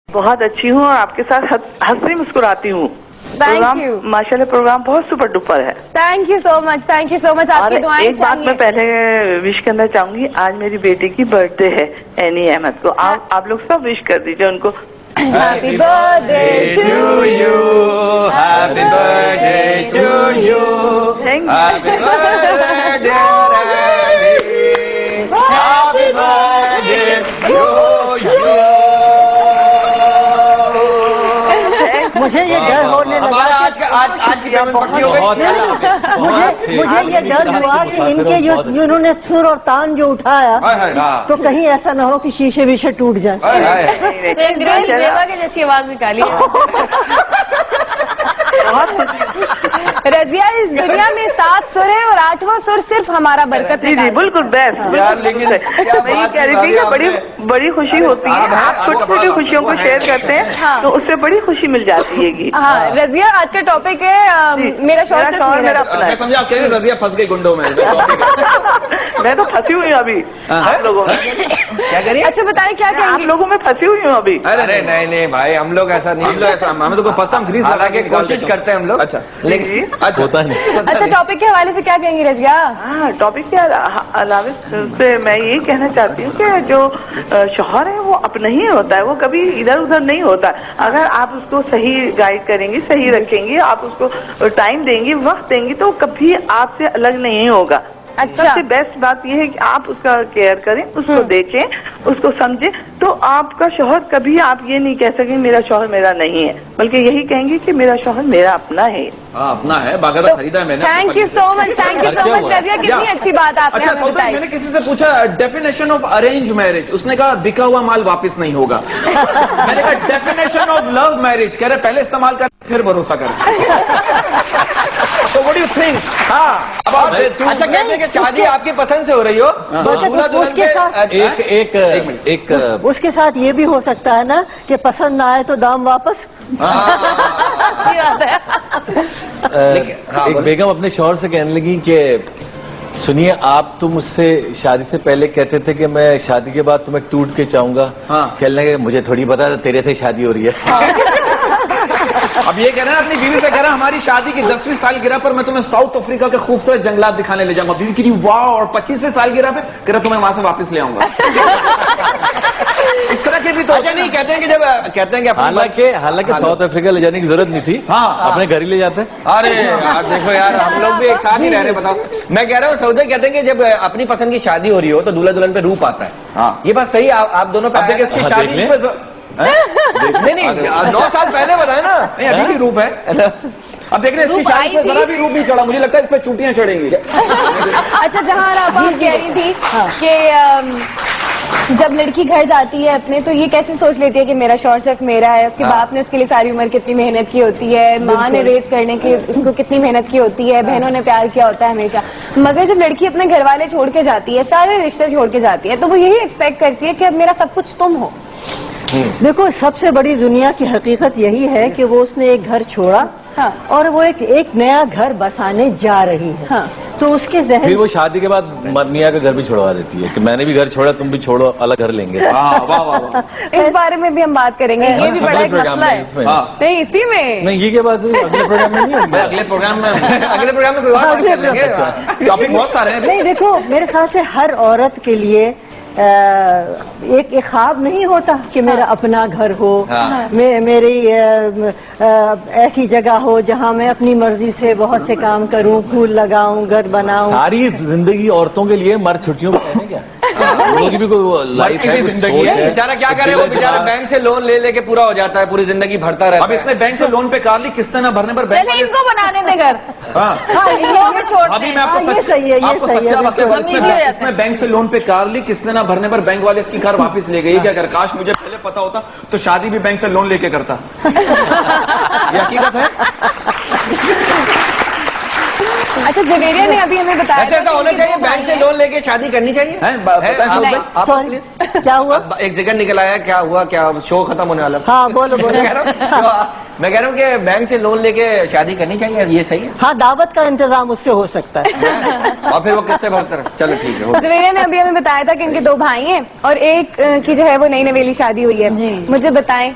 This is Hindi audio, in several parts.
बहुत अच्छी हूँ और आपके साथ हंसती मुस्कुराती हूँ। Thank you. माशाल्लाह प्रोग्राम बहुत सुपर डुपर है। Thank you so much, thank you so much. आपकी दुआएं एक बात मैं पहले विश करना चाहूंगी, आज मेरी बेटी की बर्थडे है एनी अहमद को। आप लोग सब विश कर दीजिए उनको। Happy birthday to you, happy birthday to you, thank happy birthday, happy birthday to you. मुझे ये डर होने लगा आज की पेमेंट पक्की हो गई। मुझे ये डर हुआ कि इनके जो इन्होंने सुर और तान जो उठाया तो कहीं ऐसा ना हो कि शीशे वीशे टूट जाए। बेवा की जैसी आवाज निकाली। रजिया, इस दुनिया में 7 सुर है और 8वां सुर सिर्फ हमारा बरकत जी जी बिल्कुल बेस्ट। लेकिन मैं ये कह रही थी कि बड़ी खुशी होती है, आप छोटी छोटी खुशियों को शेयर करते हैं तो उससे बड़ी खुशी मिल जाती है। हाँ रजिया, आज का टॉपिक है मेरा शौहर मेरा अपना है। समझा आप कह रहे रजिया फंस गई गुंडों में। मैं तो फंसी हुई हूँ अभी आप लोगों में। क्या करिए? अच्छा बताएं क्या आप कहेंगे? लोगों में फंसी हुई हूँ अभी। अरे नहीं नहीं भाई, हम लोग ऐसा नहीं, हम लोग ऐसा हमें तो पसंद खरीद लगा के कोशिश करते हैं हम लोग। अच्छा लेकिन अच्छा होता नहीं। अच्छा टॉपिक के हवाले से क्या कहेंगी रजिया? हाँ टॉपिक के अलावा से मैं यही कहना चाहती हूँ कि जो शौहर है वो अपना ही होता है, वो कभी इधर उधर नहीं होता। अगर आप उसको सही गाइड करेंगी, सही रखेंगी, आप उसको टाइम देंगी, वक्त देंगी तो कभी आपसे अलग नहीं होगा। अच्छा। सबसे बेस्ट बात यह है कि आप उसका केयर करें, उसको देखें, उसको समझें, तो आपका शौहर कभी आप ये नहीं कह सकेंगे मेरा शौहर मेरा नहीं है, बल्कि यही कहेंगे कि मेरा शौहर मेरा अपना है। अपना है, बाकायदा खरीदा है मैंने। Thank you so much, thank you so much Razia, कितनी अच्छी बात आपने अच्छा हमें बताई। मैंने किसी से पूछा डेफिनेशन ऑफ अरेंज मैरिज, उसने कहा बिका हुआ माल वापस नहीं होगा। मैंने कहा डेफिनेशन ऑफ लव मैरिज, कह रहे पहले इस्तेमाल कर फिर भरोसा कर। तो व्हाट डू यू थिंक? हाँ अब अच्छा कहते हैं कि शादी आपकी पसंद से हो रही हो तो उसके साथ एक उसके साथ ये भी हो सकता है ना कि पसंद ना आए तो दाम वापस। अच्छी बात है। एक बेगम अपने शौहर से कहने लगी कि सुनिए, आप तो मुझसे शादी से पहले कहते थे कि मैं शादी के बाद तुम्हें टूट के चाहूंगा। हाँ। कहने लगे मुझे थोड़ी पता था तेरे से शादी हो रही है। अब ये कह रहे हैं अपनी बीवी से, कह रहा हमारी शादी की 10वीं सालगिरह पर मैं तुम्हें साउथ अफ्रीका के खूबसूरत जंगलात दिखाने ले जाऊंगा। बीवी की वाह, और 25वीं सालगिरह पे कह रहा तुम्हें वहां से वापस ले आऊंगा। इस तरह के भी तो अच्छा नहीं कहते हैं कि जब कहते हैं कि हालांकि साउथ अफ्रीका ले जाने की जरूरत नहीं थी। हाँ अपने घर ही ले जाते। अरे यार देखो यार, हम लोग भी एक साथ ही रह रहे, बताओ। मैं कह रहा हूँ सऊदी कहते हैं कि जब अपनी पसंद की शादी हो रही हो तो दूल्हा दुल्हन पे रूप आता है। हाँ ये बात सही, आप दोनों पे देखिए इसकी शादी नहीं 9 साल पहले बताया ना, नहीं अभी भी रूप है। अब देख रहे हैं इसकी शादी पे जरा भी रूप नहीं चढ़ा, मुझे लगता है इस पे चूटियां चढ़ेंगी। अच्छा जहाँ आप कह रही थी कि जब लड़की घर जाती है अपने तो ये कैसे सोच लेती है कि मेरा शौहर सिर्फ मेरा है, उसके बाप ने उसके लिए सारी उम्र कितनी मेहनत की होती है, माँ ने रेस करने की उसको कितनी मेहनत की होती है, बहनों ने प्यार किया होता है हमेशा। मगर जब लड़की अपने घर वाले छोड़ के जाती है, सारे रिश्ते छोड़ के जाती है, तो वो यही एक्सपेक्ट करती है कि अब मेरा सब कुछ तुम हो। देखो सबसे बड़ी दुनिया की हकीकत यही है कि वो उसने एक घर छोड़ा। हाँ। और वो एक नया घर बसाने जा रही है। हाँ। तो उसके जहन फिर वो शादी के बाद मियाँ का घर भी छोड़वा देती है कि मैंने भी घर छोड़ा, तुम भी छोड़ो, अलग घर लेंगे। वाह वाह वाह। इस बारे में भी हम बात करेंगे, ये भी बड़ा एक मसला है। नहीं इसी में नहीं, ये क्या बात है, अगले प्रोग्राम में नहीं होंगे। अगले प्रोग्राम में कोई और बात कर लेंगे, टॉपिक बहुत सारे हैं। नहीं देखो, मेरे ख्याल से हर औरत के लिए एक ख्वाब नहीं होता कि मेरा अपना घर हो। हाँ। मेरी ऐसी जगह हो जहाँ मैं अपनी मर्जी से बहुत से काम करूं, फूल लगाऊं, घर बनाऊं। सारी जिंदगी औरतों के लिए मर्द छुट्टियों में कहने क्या, उनकी भी कोई लाइफ है, कुछ जिंदगी सोच है। है। बेचारा क्या करे, वो बेचारा बैंक से लोन ले लेके पूरा हो जाता है, पूरी जिंदगी भरता रहता है। अब इसने बैंक से लोन पे कार ली, किस्तें ना भरने पर बैंक चलिए इनको बनाने दे घर। अभी मैं आपको ये सही है, ये सही है। इसने बैंक से लोन पे कार ली, किस्तें ना भरने पर बैंक वाले इसकी कार वापस ले गई। क्या कर, काश मुझे पहले पता होता तो शादी भी बैंक से लोन लेके करता। ये हकीकत है। अच्छा, जवेरिया ने अभी हमें बताया ऐसा था होना कि चाहिए, दो बैंक भाई से हैं। लोन लेके शादी करनी चाहिए। सॉरी, क्या हुआ? एक सेकंड निकल आया, क्या हुआ, क्या शो खत्म होने वाला? हाँ, बोलो बोलो। मैं कह रहा हूँ कि बैंक से लोन लेके शादी करनी चाहिए, ये सही है? हाँ, दावत का इंतजाम उससे हो सकता है। और फिर वो किस्तें भरते रहे। चलो ठीक है, हो गया। जवेरिया ने अभी हमें बताया था कि इनके दो भाई हैं और एक की जो है वो नई नवेली शादी हुई है। मुझे बताएं,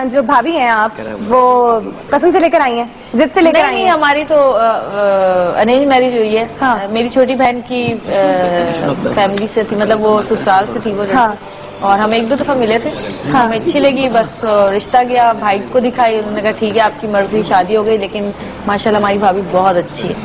जो भाभी हैं आप, वो पसंद से लेकर आई हैं, जिद से लेकर आई नहीं, हैं? हमारी तो अरेंज मैरिज हुई है। हाँ। मेरी छोटी बहन की फैमिली से थी, मतलब वो ससुराल से थी वो लड़की। हाँ। और हम एक दो दफा मिले थे। हाँ। हमें अच्छी लगी, बस रिश्ता गया, भाई को दिखाई, उन्होंने कहा ठीक है आपकी मर्जी, शादी हो गई। लेकिन माशाल्लाह हमारी भाभी बहुत अच्छी है।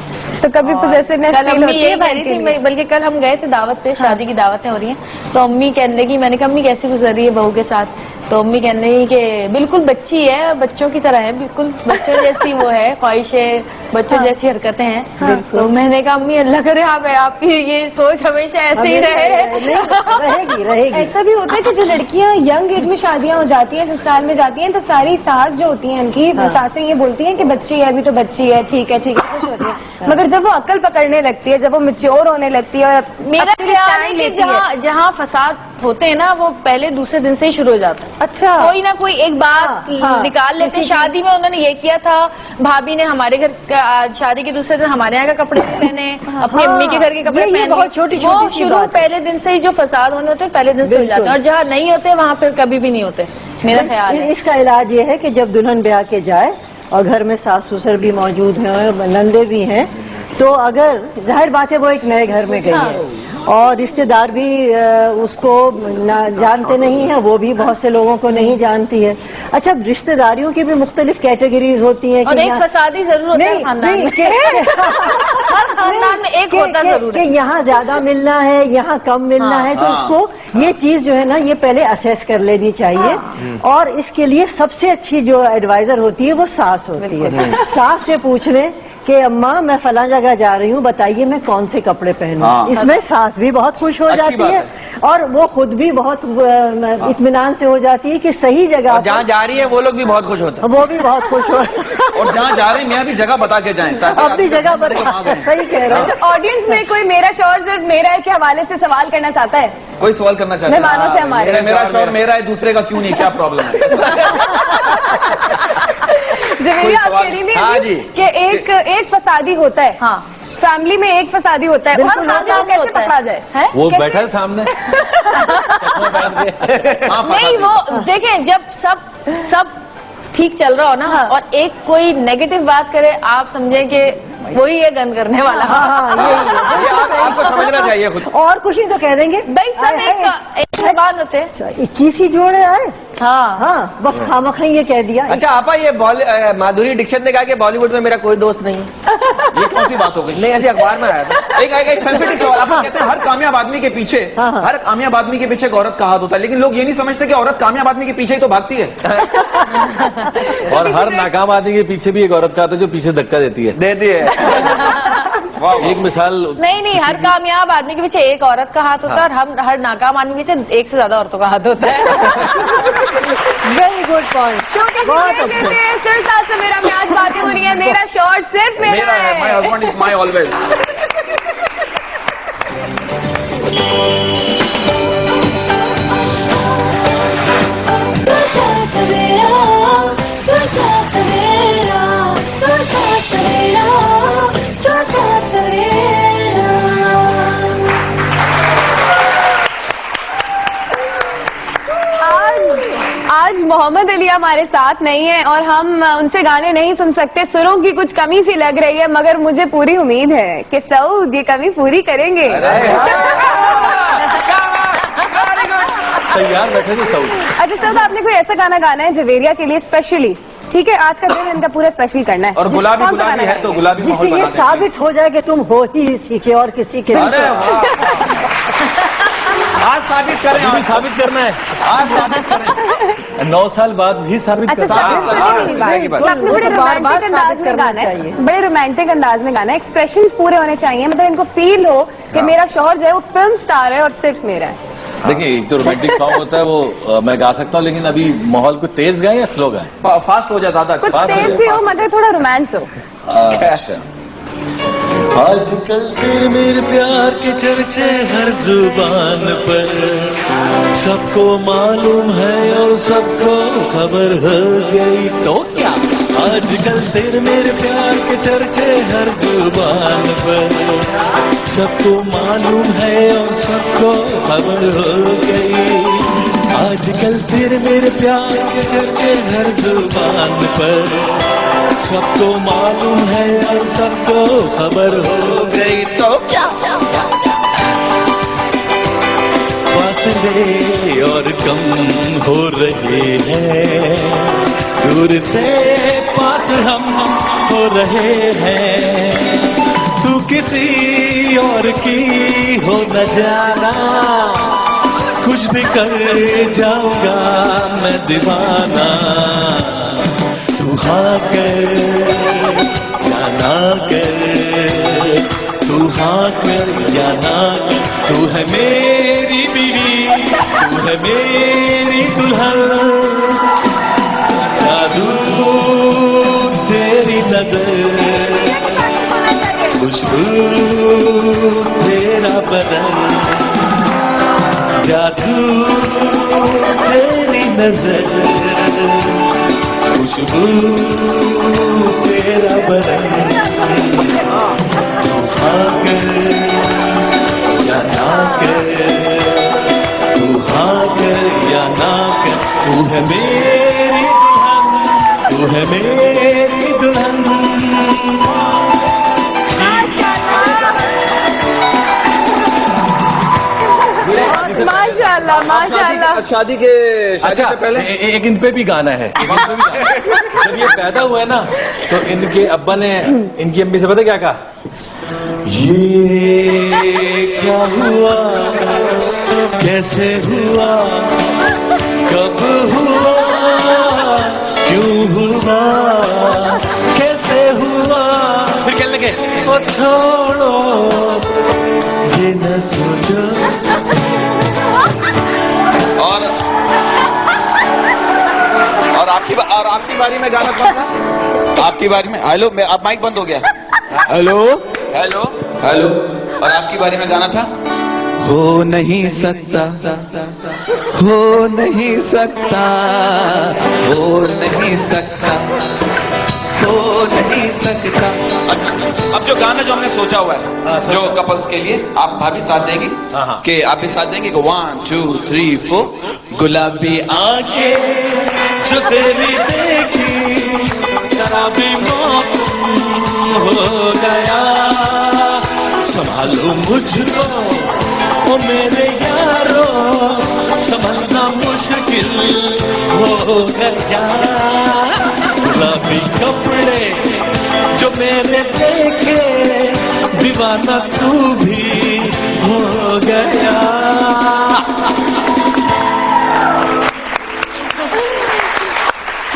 तो कभी पोजेसिवनेस कल फील अम्मी होती यही है कह भाई रही के थी, लिए? बल्कि कल हम गए थे दावत पे, शादी की दावतें हो रही हैं, तो अम्मी कहने लगी, मैंने कहा अम्मी कैसी गुजर रही है बहू के साथ? तो अम्मी कहने लगी कि बिल्कुल बच्ची है, बच्चों की तरह है, बिल्कुल बच्चों जैसी वो है, ख्वाहिशें, बच्चों जैसी हरकतें हैं। तो मैंने कहा अम्मी अल्लाह करे आपकी ये सोच हमेशा ऐसे ही रहे। रहेगी रहेगी। ऐसा भी होता है कि जो लड़कियां यंग एज में शादियां हो जाती हैं, ससुराल में जाती हैं, तो सारी सास जो होती हैं उनकी सासें ये बोलती हैं कि बच्ची है, अभी तो बच्ची है, ठीक है, खुश होती है। मगर जब वो अक्ल पकड़ने लगती है, जब वो मैच्योर होने लगती है और मेरा अपने लिए ख्याल है stand कि लेती है। जहाँ फसाद होते हैं ना, वो पहले दूसरे दिन से ही शुरू हो जाता है। अच्छा, कोई ना कोई एक बात हाँ, निकाल लेते। शादी में उन्होंने ये किया था, भाभी ने हमारे घर शादी के दूसरे दिन हमारे यहाँ का कपड़े पहने, अपनी अम्मी के घर के कपड़े ये पहने। बहुत छोटी-छोटी वो सी शुरू बात है। पहले दिन से ही जो फसाद होने होते हैं पहले दिन से हो जाते हैं, और जहाँ नहीं होते वहाँ फिर कभी भी नहीं होते, मेरा ख्याल है। इसका इलाज ये है कि जब दुल्हन ब्याह के जाए और घर में सास ससुर भी मौजूद हैं, नंदे भी हैं, तो अगर जाहिर बात है वो एक नए घर में गई है और रिश्तेदार भी उसको जानते नहीं है, वो भी बहुत से लोगों को नहीं जानती है। अच्छा, रिश्तेदारियों की भी मुख्तलिफ कैटेगरीज होती हैं। और एक फसादी जरूर होता है खानदान में। हर खानदान में एक होता जरूर है। यहाँ ज्यादा मिलना है, यहाँ कम मिलना है, तो उसको ये चीज जो है ना, ये पहले असेस कर लेनी चाहिए। और इसके लिए सबसे अच्छी जो एडवाइजर होती है वो सास होती है। सास से पूछ लें कि अम्मा मैं फला जगह जा रही हूँ, बताइए मैं कौन से कपड़े पहनूं। इसमें सास भी बहुत खुश हो जाती है और वो खुद भी बहुत इत्मीनान से हो जाती है कि सही जगह जहाँ जा रही है वो लोग भी बहुत खुश होते हैं। वो भी बहुत खुश हो। और जहाँ जा रहे हैं मैं भी जगह बता के जाएं, अपनी जगह बता, सही कह रहे हैं। ऑडियंस में कोई मेरा शौहर सिर्फ मेरा है के हवाले से सवाल करना चाहता है? कोई सवाल करना चाहता है? मेहमानों से हमारे। मेरा शौहर मेरा है, दूसरे का क्यों नहीं, क्या प्रॉब्लम है? जवेरिया, आप कह रही थी हाँ जी। कि एक फसादी होता है। हाँ, फैमिली में एक फसादी होता है, बिल्कुल, हर खानदान होता कैसे है। पकड़ा जाए? है? वो कैसे? बैठा है सामने चश्मा पहन के। नहीं, वो देखें जब सब ठीक चल रहा हो ना, और एक कोई नेगेटिव बात करे, आप समझें कि वही है गंद करने वाला। ये आपको समझना चाहिए खुद। और कुछ ही तो कह देंगे भाई सब एक बात होते हैं। 21 ही जोड़े आए। हाँ, हाँ, बस खामखा ये कह दिया। अच्छा आपा, ये माधुरी दीक्षित ने कहा कि बॉलीवुड में मेरा कोई दोस्त नहीं है। ये कौन सी बात हो गई? नहीं, ऐसे अखबार में आया था। एक सेंसिटिव सवाल। आप कहते हैं हर कामयाब आदमी के पीछे, हर कामयाब आदमी के पीछे एक औरत का हाथ होता है, लेकिन लोग ये नहीं समझते कि औरत कामयाब आदमी के पीछे ही तो भागती है। और हर नाकाम आदमी के पीछे भी एक औरत का आता है जो पीछे धक्का देती है। देती है। एक मिसाल, नहीं, हर कामयाब आदमी के पीछे एक औरत का हाथ होता है, और हर नाकाम आदमी के पीछे एक से ज्यादा औरतों का हाथ होता है। Very good point. बहुत अच्छा। सिर्फ साथ से मेरा में आज बातें हो रही है, मेरा शौहर सिर्फ मेरा है। My husband is my always. आज मोहम्मद अली हमारे साथ नहीं है और हम उनसे गाने नहीं सुन सकते। सुरों की कुछ कमी सी लग रही है, मगर मुझे पूरी उम्मीद है कि सऊद ये कमी पूरी करेंगे। तैयार बैठे थे सब। अच्छा सऊद, आपने कोई ऐसा गाना गाना है जवेरिया के लिए स्पेशली? ठीक है, आज का दिन इनका पूरा स्पेशल करना है। और गुलाबी कौन सा गुलाबी गाना है तो गुलाबी माहौल जिससे ये बना दें। साबित हो जाए कि तुम हो ही इसी के और किसी के। अरे आज साबित करें, अभी भी साबित करना है। आज साबित करें। 9 साल बाद भी साबित अच्छा, करना है। सुनिए मेरी बात। की बात। तो आपने बड़े वो तो बार-बार रोमांटिक अंदाज साबित में करना गाना है, चाहिए। बड़े रोमांटिक अंदाज में गाना है, एक्सप्रेशंस पूरे होने चाहिए, मतलब इनको फील हो कि मेरा शौहर जो है वो फिल्म स्टार है और सिर्फ मेरा है। देखिए, एक तो रोमांटिक सॉन्ग होता है वो मैं गा सकता हूँ, लेकिन अभी माहौल को तेज गाएं या स्लो गाएं? फास्ट हो जाए ज्यादा कुछ अच्छा। तेज भी हो मगर थोड़ा रोमांस हो। अच्छा, आजकल तेरे मेरे प्यार के चर्चे हर जुबान पर, सबको मालूम है और सबको खबर हो गई तो क्या। आजकल तेरे मेरे प्यार के चर्चे हर जुबान पर, सबको मालूम है और सबको खबर हो गई। आजकल तेरे मेरे प्यार के चर्चे हर जुबान पर, सबको मालूम है और सबको खबर हो गई तो क्या। फासले और कम हो रहे हैं, दूर से पास हम हो रहे हैं। तू किसी और की हो न जाना, कुछ भी कर जाऊंगा मैं दीवाना। तू हाँ कर या ना कर, तू हाँ कर या ना कर। तू है मेरी बीवी, तू है मेरी दुल्हन, जादू तेरी नजर, खुशबू तेरा बदन, जादू तेरी नजर, खुशबू तेरा बदन। तू हाँ कर या ना कर, तू हाँ कर या ना कर। तू है मेरी दुल्हन, तू है मेरी दुल्हन। माशाल्लाह माशाल्लाह। शादी से पहले एक इन पे भी गाना है। जब ये पैदा हुआ है ना, तो इनके अब्बा ने इनकी अम्मी से पता क्या कहा, ये क्या हुआ, कैसे हुआ, कब हुआ, क्यों हुआ, कैसे हुआ। फिर कहने लगे ओ छोड़ो ये न सोचो। और आपकी बारी में गाना कौन सा? आपकी बारी में हेलो, अब माइक बंद हो गया। Hello hello hello. और आपकी बारी में गाना था हो नहीं सकता, हो नहीं सकता, हो नहीं सकता, हो नहीं सकता। अच्छा, अब जो गाना जो हमने सोचा हुआ है जो कपल्स के लिए, आप भाभी साथ देंगी कि आप भी साथ देंगे? 1 2 3 4। गुलाबी आंखें जो तेरी देखी, शराबी मौसम हो गया। संभालो मुझको ओ मेरे यारो, संभलना मुश्किल हो गया। गुलाबी कपड़े जो मेरे देखे, दीवाना तू भी हो गया।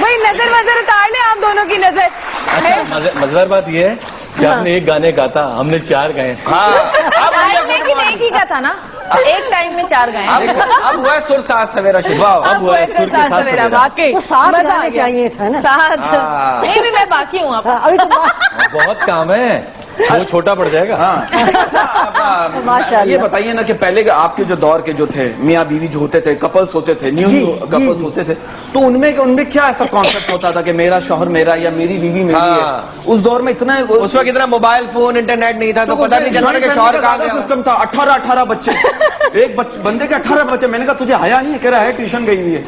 भाई नजर वजर उतार ले आप दोनों की नजर। अच्छा, मजेदार बात यह है कि आपने एक गाने गा था, हमने 4 गाए। लेकिन एक ही का था ना, एक टाइम में 4 गाए। अब हुआ सुर साथ सवेरा शुरू। अब हुआ सुर के साथ सवेरा। वाकई तो साथ मजा आ गाने गया। चाहिए था ना। साथ नहीं भी मैं बाकी हूँ। अभी तो बहुत काम है, वो छोटा पड़ जाएगा। अच्छा, ये बताइए ना कि पहले के आपके जो दौर के जो थे मियाँ बीवी जो होते थे, कपल्स होते थे, न्यू कपल्स होते थे, तो उनमें क्या ऐसा कॉन्सेप्ट होता था कि मेरा शौहर मेरा या मेरी बीवी मेरी है? उस दौर में इतना, उस वक्त इतना मोबाइल फोन इंटरनेट नहीं था, तो पता नहीं चलता कि शौहर कहाँ गया। सिस्टम था 18 बच्चे, एक बंदे के 18 बच्चे। मैंने कहा तुझे हया नहीं है? कह रहा है ट्यूशन गई हुई है।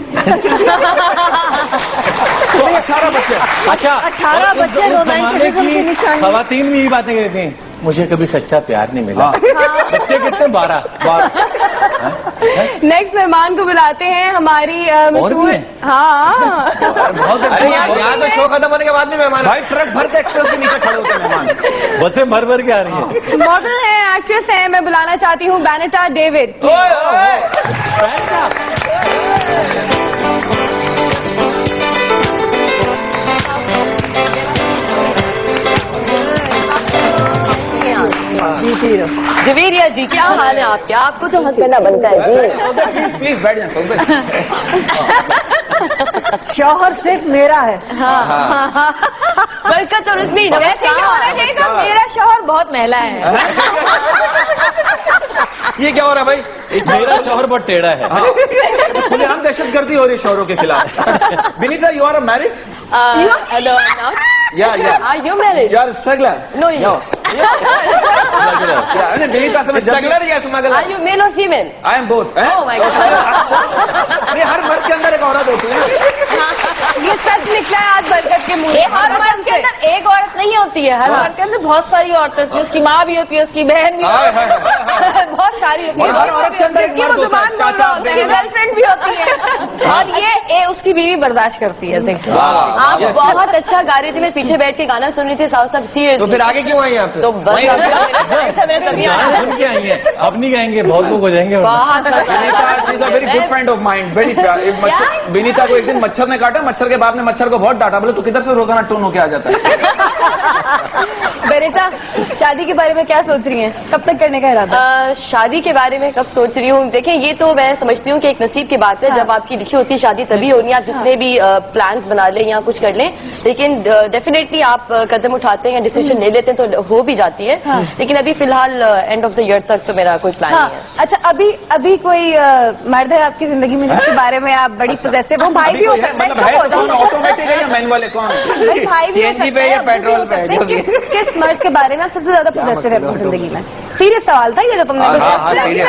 तो 18 बच्चे। अच्छा, 18 बच्चे रोमांटिसिज्म की निशानी। खवातीन भी बातें कहती हैं, मुझे कभी सच्चा प्यार नहीं मिला। बच्चे कितने? 12। नेक्स्ट मेहमान को बुलाते हैं हमारी मशहूर। हाँ अरे यहाँ तो शो खत्म होने के बाद भी मेहमान भाई ट्रक भर के एक्सप्रेस के नीचे खड़े होते हैं मेहमान। बसें भर भर के आ रही हैं। मॉडल है, एक्ट्रेस है, मैं बुलाना चाहती हूँ बेनेटा डेविड। जवेरिया जी, क्या हाल है आपके? आपको तो हक करना बनता है जी। प्लीज बैठ जाए। शौहर सिर्फ मेरा है। बरकत और उसमें वैसे क्या होना चाहिए था, मेरा शौहर बहुत महिला है। ये क्या हो रहा है भाई? मेरा शौहर बहुत टेढ़ा है। खुलेआम दहशतगर्दी हो रही है शौहरों के खिलाफ। Vinita, you are married? No, I'm not. Yeah. Are you married? You are struggler? No, you. Yeah, Vinita से मैं स्मगलर या smuggler? Are you male or female? I am both. Oh my God. ये हर मर्द के अंदर एक औरत होती है। ये सच निकला है आज बरकत के मुंह ये से। हर मर्द के अंदर एक औरत नहीं होती है, हर मर्द के अंदर बहुत सारी औरतें होती है, उसकी माँ भी होती है, उसकी बहन भी हाय, होती है, बहुत सारी होती है, और हर औरत के अंदर एक जिसकी वो मर्द होता जुबान है, बोल रहा चाचा, होता है, गर्लफ्रेंड भी होती है, और ये उसकी बीवी बर्दाश्त करती है। देखिए आप बहुत अच्छा गा रही थी, मैं पीछे बैठ के गाना सुन रही थी, साहब सब सीरियस। तो फिर आगे क्यों आई आप? तो बस मेरे तभी आना। सुन के आई है, अब नहीं गाएंगे, बहुत लोग हो जाएंगे। बहुत Vinita is a very good friend of mind, very प्यार। विनीता को एक दिन मच्छर ने काटा, मच्छर के बाद ने मच्छर को बहुत डांटा, बोले तू किधर से रोजाना टून होके आ जाता है। बेटा, शादी के बारे में क्या सोच रही हैं? कब तक करने का इरादा? शादी के बारे में कब सोच रही हूँ, देखें ये तो मैं समझती हूँ कि एक नसीब की बात है। जब आपकी लिखी होती है शादी तभी होनी है, आप जितने भी प्लान्स बना लें या कुछ कर लें, लेकिन डेफिनेटली आप कदम उठाते हैं या डिसीजन ले लेते हैं तो हो भी जाती है। लेकिन अभी फिलहाल एंड ऑफ द ईयर तक तो मेरा कोई प्लान नहीं है। अच्छा, अभी कोई मर्द है आपकी जिंदगी में जिसके बारे में आप बड़ी पोजेसिव हो? भाई भी हो सकता है, मतलब है तो कौन, ऑटोमेटिक है या मैनुअल है, कौन? भाई भी हो CNG सकता पे है, या अब्बू भी पेट्रोल हो पे, सकते हैं। जो भी। किस मर्द के बारे में आप सबसे ज्यादा पोजेसिव है अपनी जिंदगी में? सीरियस सवाल था ये जो तुमने हाँ, हाँ, पूछा। serious।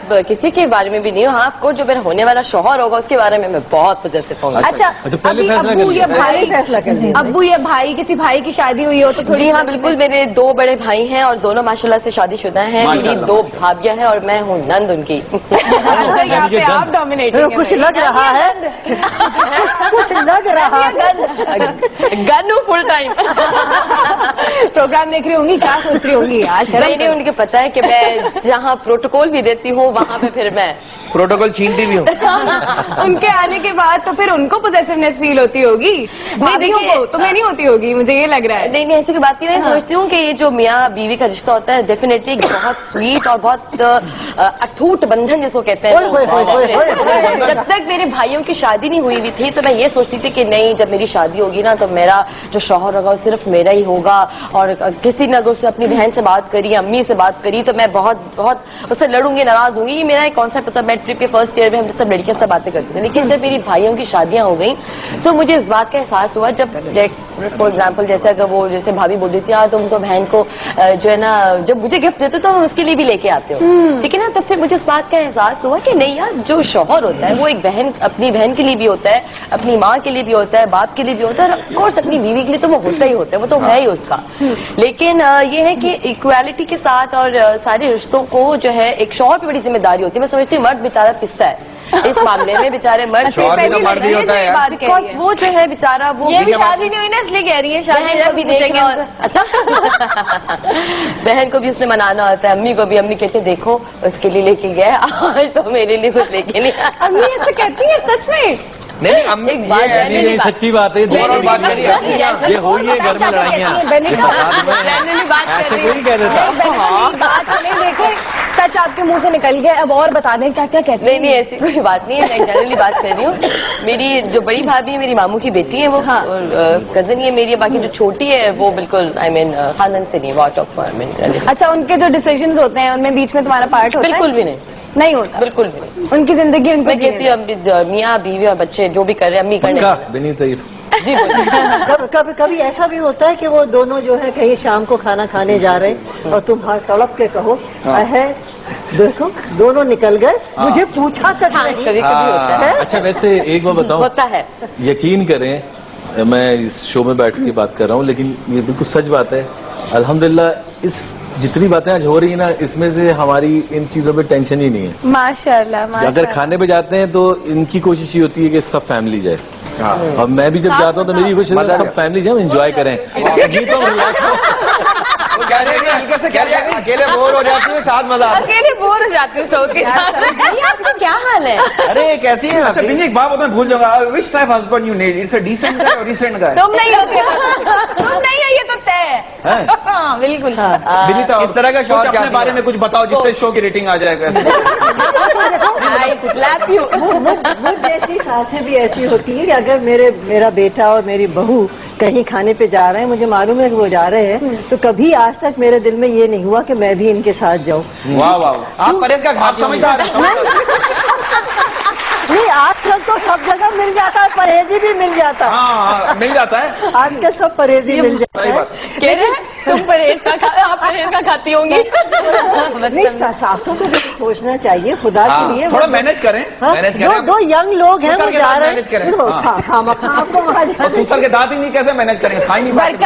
मैं किसी के बारे में भी नहीं हूँ। हाँ, ऑफ कोर्स जो मेरा होने वाला शौहर होगा उसके बारे में मैं बहुत पोजेसिव हूँ। अच्छा, पहले अभी फैसला अब्बू कर या लिया। भाई, फैसला कर लिया। अब्बू या भाई, किसी भाई की शादी हुई हो तो थोड़ी जी हाँ, बिल्कुल। मेरे 2 बड़े भाई हैं और दोनों माशाल्लाह से शादीशुदा हैं। मेरी माशाल्लाह। 2 भाभियां हैं और मैं हूँ नंद उनकी। अच्छा, यहाँ पे आप डोमिनेटिंग कुछ लग रहा है, कुछ लग रहा है। गन हूँ फुल टाइम। प्रोग्राम देख रही होंगी, क्या सोच रही होंगी यार? शर्म नहीं नहीं, उनके पता है कि मैं जहाँ प्रोटोकॉल भी देती हूँ वहाँ पे फिर मैं प्रोटोकॉल छीनती भी हूँ। उनके आने के बाद तो फिर उनको पोजेसिवनेस फील होती होगी, भाभियों देखिए, को तुम्हें नहीं होती होगी, मुझे ये लग रहा है। नहीं नहीं, ऐसी कोई बात नहीं। मैं समझती हूँ कि ये जो मियाँ बीवी का रिश्ता होता है डेफिनेटली बहुत स्वीट और बहुत अटूट बंधन जिसको कहते हैं वो होता है। जब तक मेरे भाइयों की शादी नहीं हुई थी तो मैं ये सोचती थी कि नहीं, जब मेरी शादी होगी ना तो मेरा जो शौहर होगा वो सिर्फ मेरा ही होगा, और किसी ने अगर उससे अपनी बहन से बात करी, अम्मी से बात करी तो मैं बहुत बहुत उससे लड़ूंगी, नाराज होंगी। ये मेरा एक कॉन्सेप्ट होता है। मैं ट्रिप के फर्स्ट ईयर में हम सब लड़कियां सब बातें करते थे, लेकिन जब मेरी भाइयों की शादियां हो गई तो मुझे इस बात का एहसास हुआ, जब फॉर एग्जाम्पल जैसे अगर वो जैसे भाभी बोल देती है तुम तो बहन को जो है ना जब मुझे गिफ्ट देते तो उसके लिए भी लेके आते हो, ठीक है ना, तो फिर मुझे इस बात का एहसास हुआ कि नहीं यार, जो शौहर होता है वो एक बहन, अपनी बहन के लिए भी होता है, अपनी माँ के लिए भी होता है, बाप के लिए भी होता है, और ऑफकोर्स अपनी बीवी के लिए तो वो होता ही होता है, वो तो है ही उसका। लेकिन ये है कि इक्वालिटी के साथ और सारे रिश्तों को जो है एक शौहर पे बड़ी जिम्मेदारी होती है। मैं समझती हूँ मर्द बेचारा पिसता है इस मामले में, बेचारे मर्द शौहर भी तो मर्द ही होता है यार। बिकॉज वो जो है बेचारा वो ये भी शादी नहीं हुई ना इसलिए कह रही है, बहन को भी देखना और अच्छा बहन को भी उसने मनाना होता है, अम्मी को भी। अम्मी कहते देखो उसके लिए लेके गए, आज तो मेरे लिए कुछ लेके नहीं आया। अम्मी ऐसे कहती है सच में? नहीं, अम्मी एक बात ये है, ऐसी- ये सच्ची बात है, और बात करिए। ये हो ही है घर में लड़ाइयाँ। Genuinely बात कर ऐसे रही कोई नहीं कह देता। बात सुने, देखे सच आपके मुंह से निकल गया, अब और बता दें क्या क्या कहते नहीं नहीं, ऐसी कोई बात नहीं है, मैं जनरली बात कर रही हूँ। मेरी जो बड़ी भाभी है मेरी मामू की बेटी है, वो कजन ही है मेरी। बाकी जो छोटी है वो बिल्कुल आई मीन खानदान से नहीं, वॉट ऑफ आई मीन। अच्छा, उनके जो डिसीजंस होते हैं उनमें बीच में तुम्हारा पार्ट होता है? बिल्कुल भी नहीं, नहीं होता, बिल्कुल भी नहीं। उनकी जिंदगी उनको मैं कहती हूँ मियाँ बीवी और बच्चे जो भी कर रहे हैं अम्मी करने उनका देना। बिनी तारीफ। जी बोलिए। कभी कभी ऐसा भी होता है कि वो दोनों जो है कहीं शाम को खाना खाने जा रहे हैं और तुम तड़प के कहो है देखो दोनों निकल गए, मुझे पूछा तक हाँ, नहीं। कभी कभी होता है, अच्छा, वैसे एक बार बताऊं, होता है। यकीन करें, मैं इस शो में बैठ के बात कर रहा हूँ लेकिन ये बिल्कुल सच बात है। अल्हम्दुलिल्लाह इस जितनी बातें आज हो रही है ना, इसमें से हमारी इन चीजों पे टेंशन ही नहीं है। माशाल्लाह अगर खाने पे जाते हैं तो इनकी कोशिश ये होती है कि सब फैमिली जाए, और मैं भी जब जाता हूँ तो मेरी कोशिश है सब फैमिली जाए, एंजॉय करें। ये तो वो कह रहे हैं कि हल्के से कह रहे हैं, अकेले बोर हो जाती हूँ, साथ मजा आता है। अकेले बोर हो जाती हूँ सौ के साथ। आपका क्या हाल है? अरे कैसी है अच्छा बिनी, एक बात बताओ, भूल जाऊंगा, which type husband you need? It's a decent guy और रिसेंट गाय? तुम नहीं हो, तुम नहीं हो, ये तो तय है। हाँ बिल्कुल। विनीता, इस तरह का शौहर कुछ अपने चाहती बारे है। में कुछ बताओ जिससे शो की रेटिंग आ जाए। कैसे? I slap you। मुझ जैसी सासें भी ऐसी होती है कि अगर मेरा बेटा और मेरी बहू कहीं खाने पे जा रहे हैं, मुझे मालूम है कि वो जा रहे हैं, तो कभी आज तक मेरे दिल में ये नहीं हुआ कि मैं भी इनके साथ जाऊं। वाह वाह, आप परहेज का घाट समझदार हैं। नहीं, आजकल तो सब जगह मिल जाता है, परहेजी भी मिल जाता है। हाँ, मिल जाता है। आजकल सब परहेजी मिल जाता सही है। बात। कह रहे हैं, तुम परहेज का आप परहेज का खाती होंगी। नहीं, सासों को भी सोचना चाहिए खुदा हाँ, के लिए। थोड़ा मैनेज करें, हाँ, मैनेज दो, करें। दो यंग लोग हैं, सुसर वो के जा दांत रहे मैनेज करें। हैं। हाँ। आपको वहाँ और जाने सुसर के दांत ही नहीं कैसे मैनेज करेंगे, खा ही नहीं पाएंगे।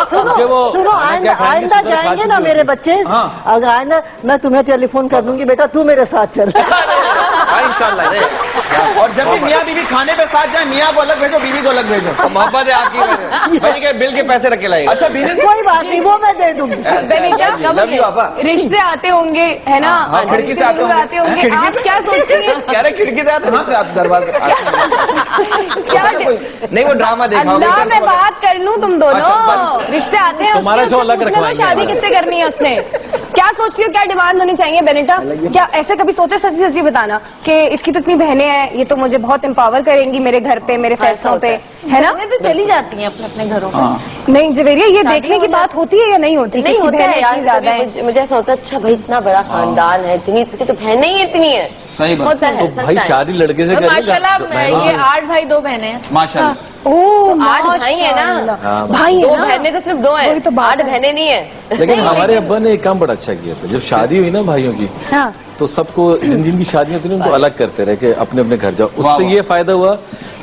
सुनो क्योंकि वो सुनो, खाना क्या खाएंगे, आइंदा शुगर खा जाएंगे चुके ना मेरे होंगे। बच्चे, हाँ। अगर आइंदा मैं तुम्हें टेलीफोन कर दूंगी, बेटा तू मेरे साथ चल। हाँ, इंशाल्लाह। और जब भी मियाँ बीवी खाने पे साथ जाए, मियाँ को अलग भेजो, बीवी को अलग भेजो। मोहब्बत है आपकी। भाई के बिल के पैसे रखे लाएगा। अच्छा बीवी, कोई बात नहीं, वो मैं दे दूंगी। लव यू पापा। रिश्ते आते होंगे है ना, हाँ, खिड़की से रिश्ते जरूर आते होंगे। खिड़की आप से? क्या सोचती हैं? कह रहे खिड़की से आते, वहाँ से आते, दरवाजे क्या नहीं, वो ड्रामा देखा होगा। अल्लाह, मैं बात कर लूं, तुम अच्छा, दोनों रिश्ते आते हैं, तुम्हारा उसके शो उससे अलग पूछना रखवाएंगे शादी हमारा। किससे करनी है उसने। क्या सोचती हो, क्या डिमांड होनी चाहिए बेनेटा? क्या ऐसे कभी सोचे, सच्ची सच्ची बताना कि इसकी तो इतनी बहनें हैं, ये तो मुझे बहुत एम्पावर करेंगी मेरे घर पे, मेरे फैसलों पे, है ना? तो चली जाती हैं अपने अपने घरों पे। नहीं जवेरिया, ये देखने की बात होती है या नहीं होती? नहीं किसकी होता बहनें है यार, इतनी ज्यादा है? मुझे ऐसा होता है, अच्छा भाई इतना बड़ा खानदान है, इतनी इसकी तो बहनें ही इतनी है। सही बात। होता है तो भाई शादी लड़के से तो करिए, माशाल्लाह बहनों से। ये 8 भाई 2 बहनें हैं। माशाल्लाह। ओ, 8 भाई है ना, हाँ, भाई है 2 ना? बहनें तो सिर्फ 2 वही है, तो बात 8 है। बहनें नहीं है। लेकिन हमारे अब्बा ने एक काम बड़ा अच्छा किया था, जब शादी हुई ना भाइयों की, हाँ। तो सबको जिन जिन की शादी होती है उनको अलग करते रहे कि अपने अपने घर जाओ। वाह, उससे वाह। ये फायदा हुआ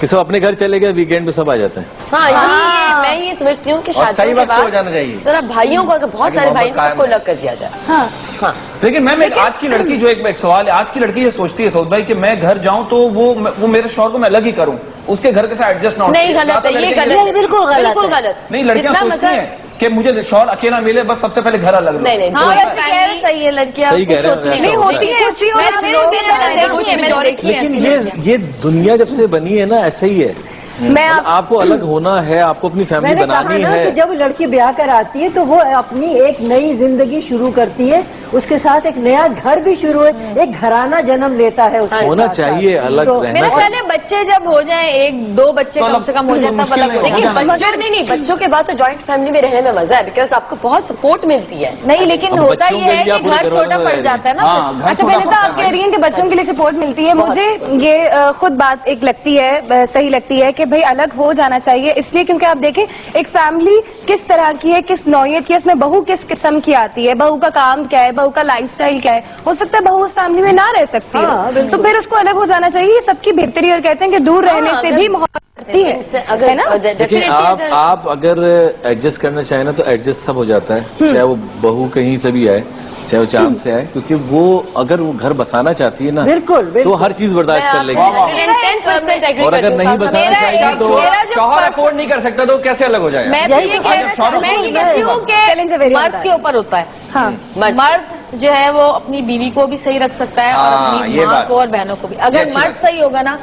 कि सब अपने घर चले गए, वीकेंड पे सब आ जाते हैं। हाँ, मैं ये समझती हूँ कि और सही शादी के वक्त पे हो बाद जाना चाहिए। जरा भाइयों को, अगर बहुत सारे भाई हैं, मोहब्बत सबको कायम अलग कर दिया जाए। हाँ। हाँ, लेकिन मैम एक आज की लड़की जो एक सवाल है, आज की लड़की ये सोचती है सऊद भाई कि मैं घर जाऊं तो वो मेरे शौहर को मैं अलग ही करूं, उसके घर के साथ एडजस्ट ना हो। नहीं गलत है, ये गलत नहीं, बिल्कुल गलत बिल्कुल है। गलत। नहीं, लड़कियां जितना सोचती मतलब- हैं कि मुझे शौहर अकेला मिले, बस सबसे पहले घर अलग लो। नहीं नहीं, हाँ, जो वैसे कह रहे सही है, लड़कियां सही कह रहे हैं, कुछ होती नहीं, हैं। होती है ऐसी, और मैंने लोग देखी है, मैंने देखी है लेकिन ऐसी ये दुनिया जब से बनी है ना, ऐसे ही है। मैं आपको अलग होना है, आपको अपनी फैमिली मैंने कहा बनानी ना कि है। जब लड़की ब्याह कर आती है तो वो अपनी एक नई जिंदगी शुरू करती है, उसके साथ एक नया घर भी शुरू है, एक घराना जन्म लेता है उसके होना साथ चाहिए, साथ। अलग तो रहना मेरा चाहिए। ख्याल है बच्चे जब हो जाए, 1-2 बच्चे कम से कम हो जाए, तब मुश्किल अलग नहीं हो होगा। देखिए जाना बच्चों नहीं, बच्चों के बाद तो जॉइंट फैमिली में रहने में मजा है, बिकॉज आपको बहुत सपोर्ट मिलती है। नहीं, लेकिन अब होता बच्चों ये के है लिए कि आप पूरे घर घरवालों छोटा में पड़ रहेंगे। जाता है ना। हाँ, घर अच्छा छोटा मैंने तो पड़ता आप कह रही हैं कि बच्चों के लिए सपोर्ट मिलती है। मुझे ये खुद बात एक लगती है, सही लगती है कि भाई अलग हो जाना चाहिए, इसलिए क्योंकि आप देखें एक फैमिली किस तरह की है, किस नौयत की है, उसमें बहू किस किस्म की आती है, बहू का काम क्या है, बहू का लाइफस्टाइल क्या है। हो सकता है बहू उस फैमिली में ना रह सकती हाँ, है, बिल्कुल। तो फिर उसको अलग हो जाना चाहिए। ये सबकी बेहतरी, और कहते हैं कि दूर रहने से भी मोहब्बत बढ़ती है, है ना? देखिए डेफिनेटली आप अगर एडजस्ट करना चाहें ना, तो एडजस्ट सब हो जाता है, चाहे वो बहू कहीं से भी आए, चाहे वो चांद से आए, क्योंकि वो अगर वो घर बसाना चाहती है ना, बिल्कुल, तो बिल्कुल। हर चीज बर्दाश्त कर लेगी। 110% एग्री और अगर करती नहीं हूँ। बसाना मेरा चाहिए एक- तो मेरा जो शौहर पर्सन- अफोर्ड नहीं कर सकता तो कैसे अलग हो जाएगा? मैं तो यही ये तो कह शौहर रहा मैं ये को कहती हूँ चैलेंज कि वेरिएबल मर्द के ऊपर होता है। हाँ। मर्द जो है वो अपनी बीवी को भी सही रख सकता है, और हाँ, अपनी ये माँ बात। को और बहनों को भी। ये अगर अच्छी मर्द बात। सही होगा ना,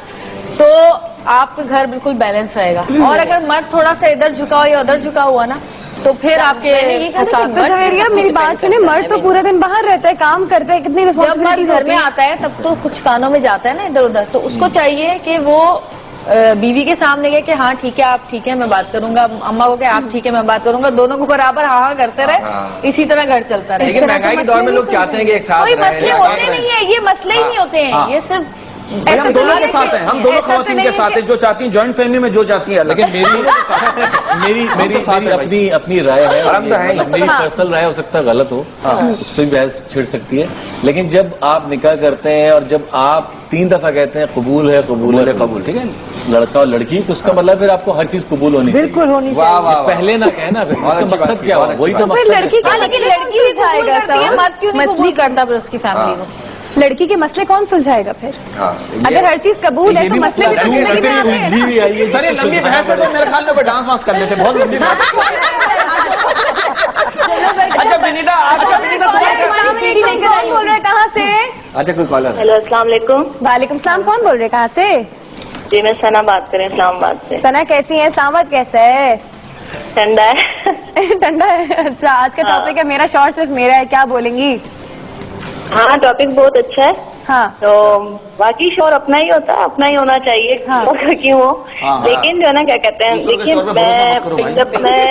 तो आपका घर बिल्कुल बैलेंस रहेगा। और अगर मर्द थोड़ा सा इधर झुका हुआ या उधर झुका हुआ ना, तो फिर आपके मैंने ये कहा ना कि फसाद। तो जवेरिया मेरी बात सुने, मर्द तो पूरा दिन बाहर रहता है, काम करता है, कितनी जब मर्द रिस्पॉन्सिबिलिटीज घर होती में है। आता है तब तो कुछ कानों में जाता है ना इधर उधर, तो उसको चाहिए कि वो बीवी के सामने गए कि हाँ ठीक है, आप ठीक है, मैं बात करूंगा, अम्मा को क्या आप ठीक है, मैं बात करूंगा, दोनों को बराबर हाँ करते हाँ। रहे, इसी तरह घर चलता रहे। लेकिन महंगाई के दौर में लोग चाहते हैं कि एक साथ कोई रहें, मसले एक साथ होते रहें। नहीं है, ये मसले ही नहीं होते हैं, हाँ। ये सिर्फ भाई, हम दोनों के साथ हैं, हम दोनों ऐसा तो खवातीन नहीं के है साथ कि- हैं, जो चाहती हैं जॉइंट फैमिली में, जो चाहती हैं अलग। लेकिन मेरी साथ हैं भाई। अपनी अपनी राय है, और हम तो हैं ही। मेरी पर्सनल राय हो सकता है गलत हो, उस पर भी बहस छिड़ सकती है। लेकिन जब आप निकाह करते हैं और जब आप 3 दफा कहते हैं कबूल है, कबूल है, कबूल, ठीक है, लड़का और लड़की, तो उसका मतलब फिर आपको हर चीज कबूल होनी चाहिए। बिल्कुल होनी वाह चाहिए। वाह वाह। पहले ना कहना, फिर बहुत अच्छी उसका बात मकसद की, क्या बहुत हुआ, अच्छी वही तो बात। फिर मकसद लड़की है। क्या, लेकिन लेकिन लड़की भी सुलझाएगा करती है, सब? मर्द क्यों नहीं कबूल करता फिर उसकी फैमिली को? लड़की के मसले कौन सुलझाएगा फिर? हाँ, अगर हर चीज कबूल है ये तो भी मसले भी तो मसला है, जिंदगी में आते हैं ना। उलझी हुई आई है। सर ये लंबी बहस है तो मेरे ख्याल में कोई डांस वांस कर लेते, बहुत लंबी बहस। अच्छा विनीता, अच्छा विनीता कौन बोल रहा है, कहाँ से? अच्छा कोई कॉलर। हेलो अस्सलाम वालेकुम। वालेकुम सलाम, कौन बोल रहे हैं, कहाँ से? जी मैं सना बात कर रही हूँ इस्लामाबाद से। सना कैसी है? इस्लामाबाद कैसा है? ठंडा है। ठंडा है। अच्छा आज का हाँ। टॉपिक है मेरा शौहर सिर्फ मेरा है, क्या बोलेंगी? हाँ टॉपिक बहुत अच्छा है। हाँ। तो बाकी शोर अपना ही होता है, अपना ही होना चाहिए, शोर क्यों हो। लेकिन जो है ना क्या कहते हैं, देखिए मैं जब मैं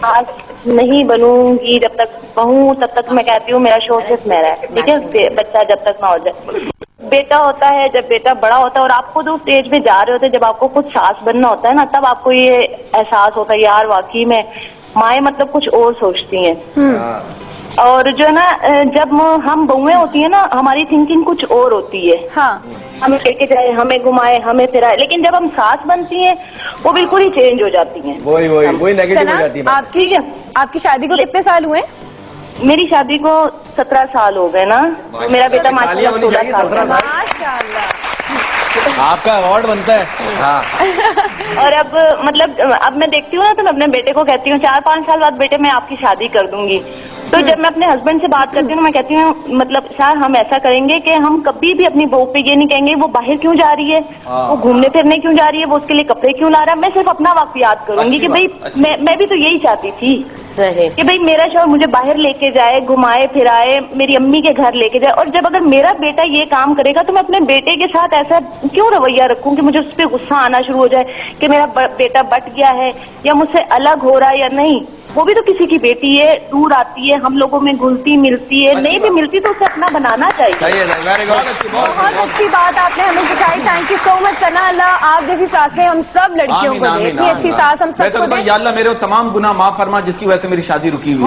आज नहीं बनूंगी, जब तक कहूँ तब तक मैं कहती हूँ मेरा शोर सिर्फ मेरा है, ठीक है। बच्चा जब तक ना हो जाए, बेटा होता है, जब बेटा बड़ा होता है और आप खुद उस स्टेज में जा रहे होते हैं जब आपको खुद सास बनना होता है ना, तब आपको ये एहसास होता है यार वाकई में माएँ मतलब कुछ और सोचती हैं। और जो है ना जब हम बहुएं होती है ना, हमारी थिंकिंग कुछ और होती है। हाँ। हमें लेके जाए, हमें घुमाए, हमें फिराए, लेकिन जब हम सास बनती हैं वो बिल्कुल ही चेंज हो जाती हैं। वही नेगेटिव हो सना, जाती है बात। आपकी शादी को कितने साल हुए? मेरी शादी को 17 साल हो गए ना, मेरा बेटा माशाल्लाह 16 साल का। माशाल्लाह। आपका अवार्ड बनता है। हाँ। और अब मतलब अब मैं देखती हूँ ना, तो मैं अपने बेटे को कहती हूँ 4-5 साल बाद बेटे मैं आपकी शादी कर दूंगी। तो जब मैं अपने हस्बैंड से बात करती हूँ, मैं कहती हूँ मतलब सर हम ऐसा करेंगे कि हम कभी भी अपनी बहू पे ये नहीं कहेंगे वो बाहर क्यों जा रही है, वो घूमने फिरने क्यों जा रही है, वो उसके लिए कपड़े क्यों ला रहा है। मैं सिर्फ अपना वक्त याद करूंगी कि भाई मैं भी तो यही चाहती थी सही कि भाई मेरा शौहर मुझे बाहर लेके जाए, घुमाए फिराए, मेरी अम्मी के घर लेके जाए। और जब अगर मेरा बेटा ये काम करेगा तो मैं अपने बेटे के साथ ऐसा क्यों रवैया रखूं कि मुझे उस पर गुस्सा आना शुरू हो जाए कि मेरा बेटा बट गया है या मुझसे अलग हो रहा है या नहीं। वो भी तो किसी की बेटी है, दूर आती है, हम लोगों में घुलती मिलती है, नहीं भी मिलती तो उसे अपना बनाना चाहिए। बहुत अच्छी बात आपने हमें सिखाई। थैंक यू सो मच सना। अल्लाह आप जैसी सासें हम सब लड़कियों को दे, इतनी अच्छी सास हम सबको दे। या अल्लाह मेरे तमाम गुनाह माफ फरमा जिसकी वजह से मेरी शादी रुकी हुई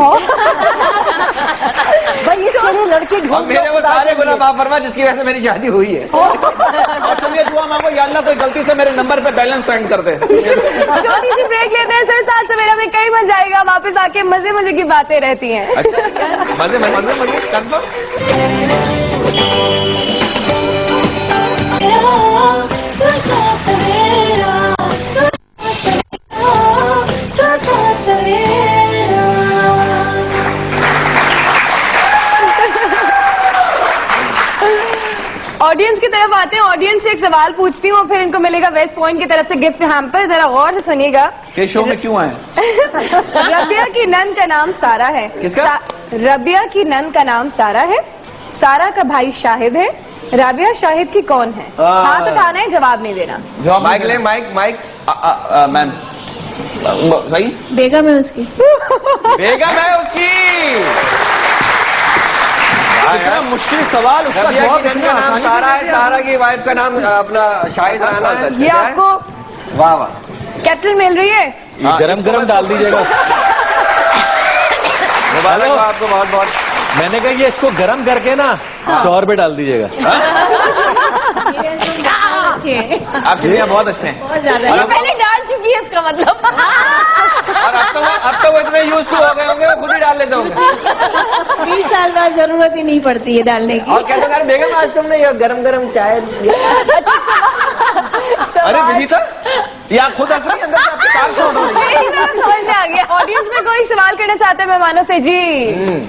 भाई इसके लिए लड़की ढूंढ मेरे वो सारे गुनाह माफ फरमा जिसकी वजह से मेरी शादी हुई है। और तुम ये दुआ मांगो या अल्लाह कोई गलती से मेरे नंबर पे बैलेंस सेंड कर दे। छोटी सी ब्रेक लेते हैं सर, साथ सवेरा में कहीं बन जाएगा, वापस आके मजे मजे की बातें रहती हैं। मजे कंफर्म। ऑडियंस की तरफ आते हैं, ऑडियंस से एक सवाल पूछती हूँ और फिर इनको मिलेगा वेस्ट पॉइंट की तरफ से गिफ्ट हैम्पर। जरा गौर से सुनिएगा। के शो में क्यों आए? रबिया की नंद का नाम सारा है। किसका? रबिया की नंद का नाम सारा है। सारा का भाई शाहिद है। राबिया शाहिद की कौन है? हाथ उठाना है, जवाब नहीं देना। जवाब माइक ले, माइक मैम सही। बेगम है उसकी। बेगम है उसकी। इतना मुश्किल सवाल, उसका रबिया जवाब की नंद इतना का नाम आसानी सारा से है, दिया। सारा की वाइफ का नाम अपना शाहिद राना है। ये आपको वाह वाह, कैटल मिल रही है। गरम गरम डाल दीजिएगा। मुबारक हो आपको बहुत बहुत। मैंने कहा ये इसको गरम करके ना 100 रुपए डाल दीजिएगा। आपके लिए बहुत अच्छे हैं। बहुत ज्यादा, ये पहले डाल चुकी है इसका मतलब। और अब तो वो इतने यूज टू हो गए होंगे, वो खुद ही डाल लेते होंगे। 20 साल बाद जरूरत ही नहीं पड़ती है डालने की। और कहते हैं बेगम आज तुमने ये गरम गरम चाय अरे विनीता, ये आप खुद हंस रही हैं, अंदर से आपके तार शॉर्ट हो रही है। मेरी तरफ समझ में आ गया। ऑडियंस में कोई सवाल करना चाहते हैं मेहमानों से? जी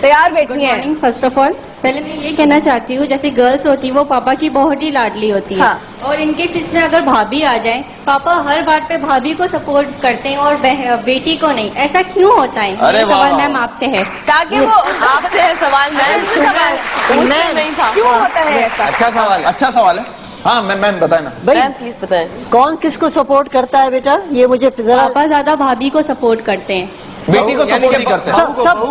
तैयार बैठी हैं। फर्स्ट ऑफ ऑल पहले मैं ये कहना चाहती हूँ, जैसे गर्ल्स होती है वो पापा की बहुत ही लाडली होती है। हाँ। और इनके केस में अगर भाभी आ जाए, पापा हर बात पे भाभी को सपोर्ट करते हैं और बेटी को नहीं। ऐसा क्यों होता है? अरे मेरा सवाल वाह। मैम आपसे है। ताकि वो आपसे है सवाल, मैं नहीं था। क्यों होता है ऐसा? अच्छा सवाल, अच्छा सवाल है। हाँ मैम बताए ना। भाई मैम प्लीज बताएं। कौन किसको सपोर्ट करता है बेटा, ये मुझे जरा। पापा ज्यादा भाभी को सपोर्ट करते हैं। बेटी को सपोर्ट नहीं करते।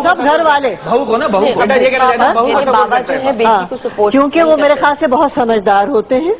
सब घर वाले। बहू को ना, बहू को। बेटा ये कहना चाहता हूं, बहू को मेरे support बाबा करते जो हैं। है बेटी को सपोर्ट, क्योंकि वो मेरे ख्याल से बहुत समझदार होते हैं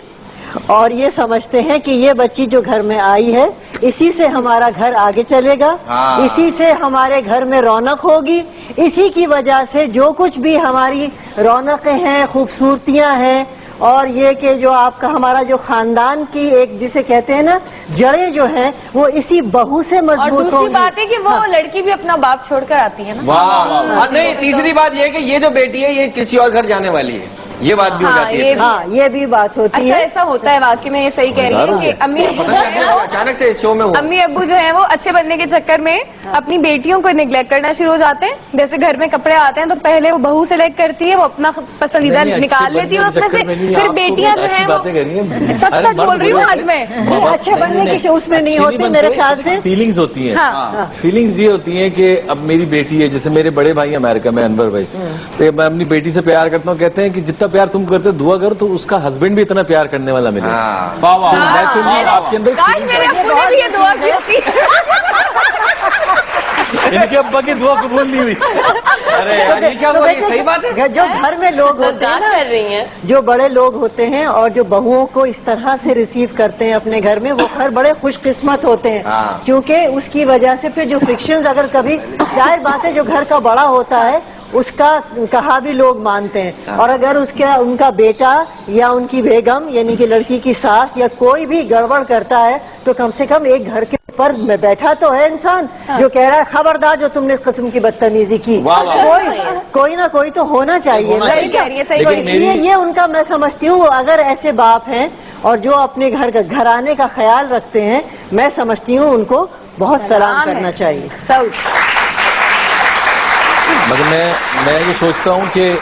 और ये समझते हैं कि ये बच्ची जो घर में आई है इसी से हमारा घर आगे चलेगा, हाँ। इसी से हमारे घर में रौनक होगी, इसी की वजह से जो कुछ भी हमारी रौनकें हैं, खूबसूरतियां हैं और ये कि जो आपका हमारा जो खानदान की एक जिसे कहते हैं ना जड़ें जो हैं वो इसी बहू से और मजबूत दूसरी होंगी। बात है कि वो लड़की भी अपना बाप छोड़कर आती है ना। वाह। और नहीं, तीसरी बात ये है कि ये जो बेटी है ये किसी और घर जाने वाली है, ये बात भी हो हाँ, जाती ये है। भी। हाँ ये भी बात होती अच्छा है। ऐसा होता है वाकई में, ये सही कह रही है कि अम्मी अब्बू जो है वो अचानक से इस शो में हुआ। अम्मी अब्बू जो है वो अच्छे बनने के चक्कर में अपनी बेटियों को निगलेक्ट करना शुरू हो जाते हैं। जैसे घर में कपड़े आते हैं तो पहले वो बहू सेलेक्ट करती है, वो अपना पसंदीदा निकाल लेती है उसमें से, फिर बेटियां जो है वो सच सच बोल रही हूँ आज मैं। अच्छे बनने की उसमें नहीं होती मेरे ख्याल से। फीलिंग्स होती हैं। हाँ। फीलिंग्स ये होती हैं कि अब मेरी बेटी है, जैसे मेरे बड़े भाई अमेरिका में, अनवर भाई, तो मैं अपनी बेटी से प्यार करता हूँ। कहते हैं कि जितना प्यार तुम करते दुआ करो तो उसका हस्बैंड भी इतना प्यार करने वाला मिले। वाह वाह Naturally आपके अंदर काश मेरे अब्बू ने भी ये दुआ की होती। इनके अब्बा की दुआ कबूल नहीं हुई। अरे यार ये क्या हुआ, ये सही बात है। जो घर में लोग होते हैं मजाक कर ना, रही हैं। जो बड़े लोग होते हैं और जो बहुओं को इस तरह से रिसीव करते हैं अपने घर में, वो घर बड़े खुशकिस्मत होते हैं। हाँ। क्योंकि उसकी वजह से फिर जो फ्रिक्शंस अगर कभी, जाहिर बात है जो घर का बड़ा होता है उसका कहा भी लोग मानते हैं, और अगर उसका उनका बेटा या उनकी बेगम यानी कि लड़की की सास या कोई भी गड़बड़ करता है तो कम से कम एक घर के ऊपर में बैठा तो है इंसान जो कह रहा है खबरदार जो तुमने इस किस्म की बदतमीजी की। कोई ना कोई तो होना चाहिए। सही कह रही है, सही तो कह रही है। इसलिए ये उनका मैं समझती हूँ, अगर ऐसे बाप हैं और जो अपने घर का घराने का ख्याल रखते हैं, मैं समझती हूँ उनको बहुत सलाम करना चाहिए। सब मगर मैं ये सोचता हूँ कि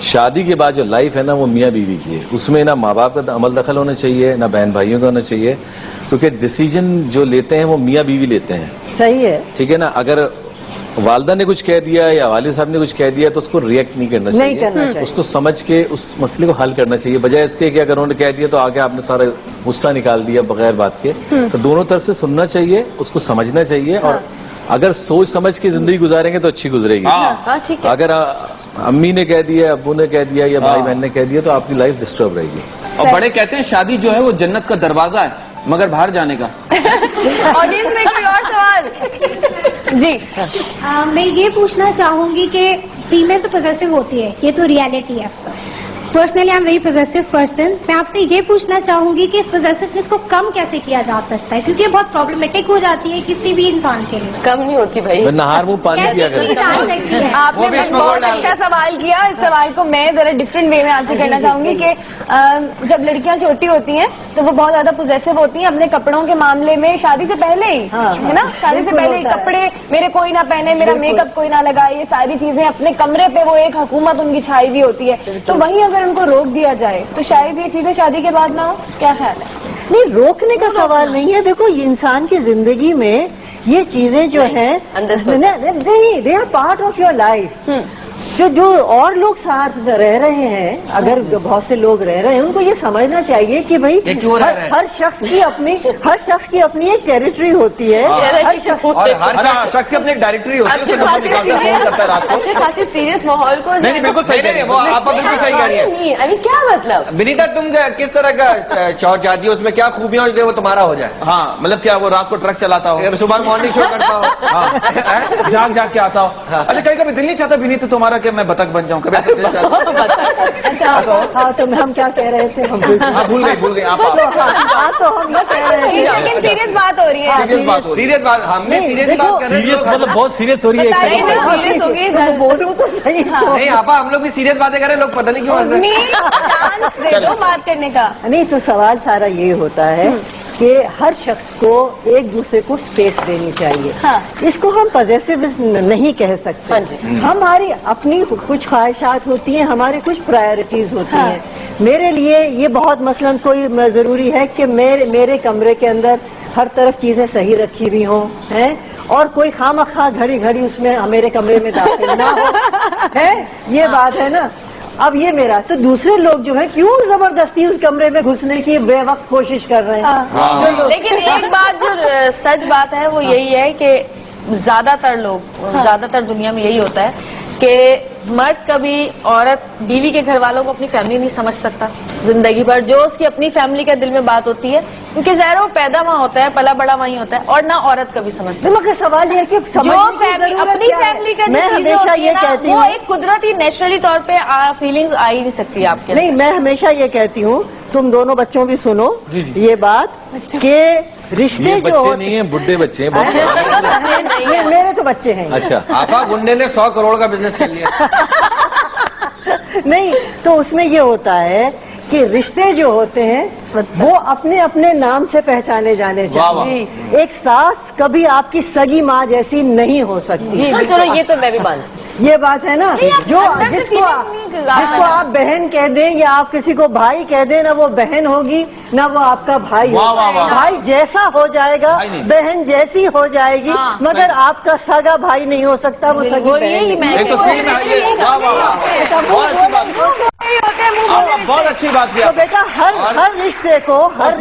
शादी के बाद जो लाइफ है ना वो मियाँ बीवी की है, उसमें ना माँ बाप का अमल दखल होना चाहिए ना बहन भाइयों का होना चाहिए, क्योंकि डिसीजन जो लेते हैं वो मियाँ बीवी लेते हैं। सही है, ठीक है ना। अगर वालदा ने कुछ कह दिया या वालिद साहब ने कुछ कह दिया तो उसको रिएक्ट नहीं करना चाहिए, नहीं करना चाहिए। उसको समझ के उस मसले को हल करना चाहिए, बजाय इसके कि अगर उन्होंने कह दिया तो आगे आपने सारा गुस्सा निकाल दिया बगैर बात के। तो दोनों तरफ से सुनना चाहिए, उसको समझना चाहिए, और अगर सोच समझ के जिंदगी गुजारेंगे तो अच्छी गुजरेगी। हाँ ठीक है। अगर अम्मी ने कह दिया, अब्बू ने कह दिया या भाई बहन ने कह दिया तो आपकी लाइफ डिस्टर्ब रहेगी। और बड़े कहते हैं शादी जो है वो जन्नत का दरवाजा है मगर बाहर जाने का। ऑडियंस में कोई और सवाल? जी मैं ये पूछना चाहूंगी कि फीमेल तो पॉसेसिव होती है, ये तो रियलिटी है। Personally I am very possessive person. मैं आपसे ये पूछना चाहूंगी कि इस पॉसेसिवनेस को कम कैसे किया जा सकता है, क्योंकि ये बहुत प्रॉब्लमेटिक हो जाती है किसी भी इंसान के लिए। कम नहीं होती भाई। मैं नहार मुंह पानी कैसे किया की जा सकती है? आपने बहुत अच्छा सवाल किया। इस सवाल को मैं जरा डिफरेंट वे में आंसर करना चाहूंगी कि जब लड़कियां छोटी होती हैं तो वो बहुत ज्यादा पोजेसिव होती हैं अपने कपड़ों के मामले में, शादी से पहले ही, है ना। शादी से पहले ही कपड़े मेरे कोई ना पहने, मेरा मेकअप कोई ना लगाए, ये सारी चीजें अपने कमरे पे वो एक हुकूमत उनकी छाई हुई होती है। तो वहीं अगर उनको रोक दिया जाए तो शायद ये चीजें शादी के बाद ना हो। क्या ख्याल है? नहीं, रोकने का सवाल नहीं है। देखो ये इंसान की जिंदगी में ये चीजें जो हैं नहीं, they are part of your life. जो और लोग साथ रह रहे हैं, अगर बहुत से लोग रह रहे हैं, उनको ये समझना चाहिए कि भाई हर शख्स की अपनी एक टेरिटरी होती है। हर शख्स की अपनी एक डायरेक्टरी होती है, उससे नंबर निकालता है, फोन करता है रात को। अच्छे खासी सीरियस माहौल को नहीं बिल्कुल सही कह रही है वो, आप बिल्कुल सही कह रही है। अभी क्या मतलब? विनीता तुम किस तरह का शौक चाहती हो, उसमें क्या खूबियां हो वो तुम्हारा हो जाए? हाँ मतलब क्या वो रात को ट्रक चलाता हो, सुबह मॉर्निंग शो करता हो, जाग जाग के आता हो। अच्छा कहीं कभी दिल नहीं चाहता विनीत तुम्हारा कि मैं बतख बन जाऊं? कभी ऐसा दिल चाहता? अच्छा हाँ, तो हम क्या कह रहे थे? हम भूल गई आप। तो हम ये कह रहे थे, लेकिन सीरियस बात हो रही है। सीरियस बात, हमने सीरियस बात कर रहे सीरियस मतलब बहुत सीरियस हो रही है। बताइए ना, सीरियस हो गई। तो बोलूं तो सही। नहीं आपा, हम लोग भी सीरियस बातें करें, लोग पता नहीं क्यों हंस रहे हैं। चांस दे दो बात करने का। नहीं, तो सवाल सारा ये होता है कि हर शख्स को एक दूसरे को स्पेस देनी चाहिए। हाँ। इसको हम पॉजेसिव नहीं कह सकते। हाँ जी। हमारी अपनी कुछ ख्वाहिशात होती हैं, हमारी कुछ प्रायोरिटीज होती हैं। मेरे लिए ये बहुत मसलन कोई जरूरी है कि मेरे कमरे के अंदर हर तरफ चीजें सही रखी हुई हों, हैं, और कोई खामखा घड़ी घड़ी उसमें मेरे कमरे में दाखिल ना हो, है ये बात है ना। अब ये मेरा, तो दूसरे लोग जो है क्यों जबरदस्ती उस कमरे में घुसने की बेवक्त कोशिश कर रहे हैं। लेकिन एक बात जो सच बात है वो यही है कि ज्यादातर दुनिया में यही होता है कि मर्द कभी औरत बीवी के घर वालों को अपनी फैमिली नहीं समझ सकता जिंदगी भर, जो उसकी अपनी फैमिली के दिल में बात होती है, क्योंकि ज़ाहिर वो पैदा वहाँ होता है, पला बड़ा वहीं होता है, और ना औरत कभी समझती। मगर सवाल ये है कि जो अपनी फैमिली का मैं हमेशा ये कहती हूँ, वो एक कुदरती नेचुरली तौर पे फीलिंग्स आ ही नहीं सकती आपके। नहीं, मैं हमेशा ये कहती हूँ, तुम दोनों बच्चों भी सुनो ये बात कि रिश्ते जो बच्चे नहीं है, बुढ़े बच्चे हैं। मेरे तो बच्चे हैं। अच्छा आपा गुंडे ने 100 करोड़ का बिजनेस कर लिया। नहीं, तो उसमें ये होता है कि रिश्ते जो होते हैं वो अपने अपने नाम से पहचाने जाने चाहिए। एक सास कभी आपकी सगी माँ जैसी नहीं हो सकती। जी चलो ये तो मैं भी मानती। ये बात है ना। जो जिसको आप बहन कह दें या आप किसी को भाई कह दें, ना वो बहन होगी ना वो आपका भाई होगा। भाई जैसा हो जाएगा, बहन जैसी हो जाएगी, मगर आपका सगा भाई नहीं हो सकता, वो सगी बहन। होते हैं मुंह आप बहुत अच्छी बात की तो आप। बेटा हर रिश्ते को और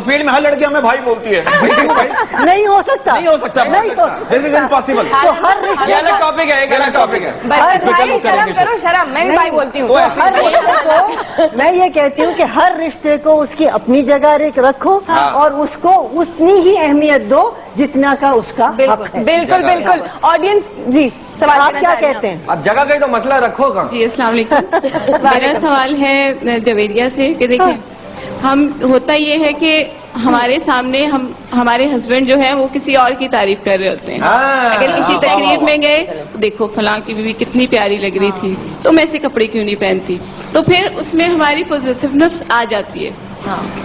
फील्ड में हर लड़की हमें भाई बोलती है। भाई नहीं हो सकता, नहीं हो सकता, नहीं हो दिस इज इम्पॉसिबल। तो हर रिश्ते ये अलग टॉपिक है, एक अलग टॉपिक है। भाई शर्म करो, शर्म, मैं भी भाई बोलती हूँ। तो ऐसे हर रिश्ते को मैं ये कहती हूँ कि हर रिश्ते को उसकी अपनी जगह रखो और उसको उतनी ही अहमियत दो जितना का उसका हक है। बिल्कुल बिल्कुल। ऑडियंस जी सवाल आप करना क्या चाह रहे हैं कहते हैं? अब जगह कहीं तो मसला रखो कहाँ। जी अस्सलाम वालेकुम। मेरा सवाल है जवेरिया से कि देखिए हम होता ये है कि हमारे सामने हमारे हस्बैंड जो है वो किसी और की तारीफ कर रहे होते हैं। अगर किसी तकरीब में गए देखो फलां की बीवी कितनी प्यारी लग रही थी तो मैं ऐसे कपड़े क्यों नहीं पहनती, तो फिर उसमें हमारी पॉजिटिवनेस आ जाती है।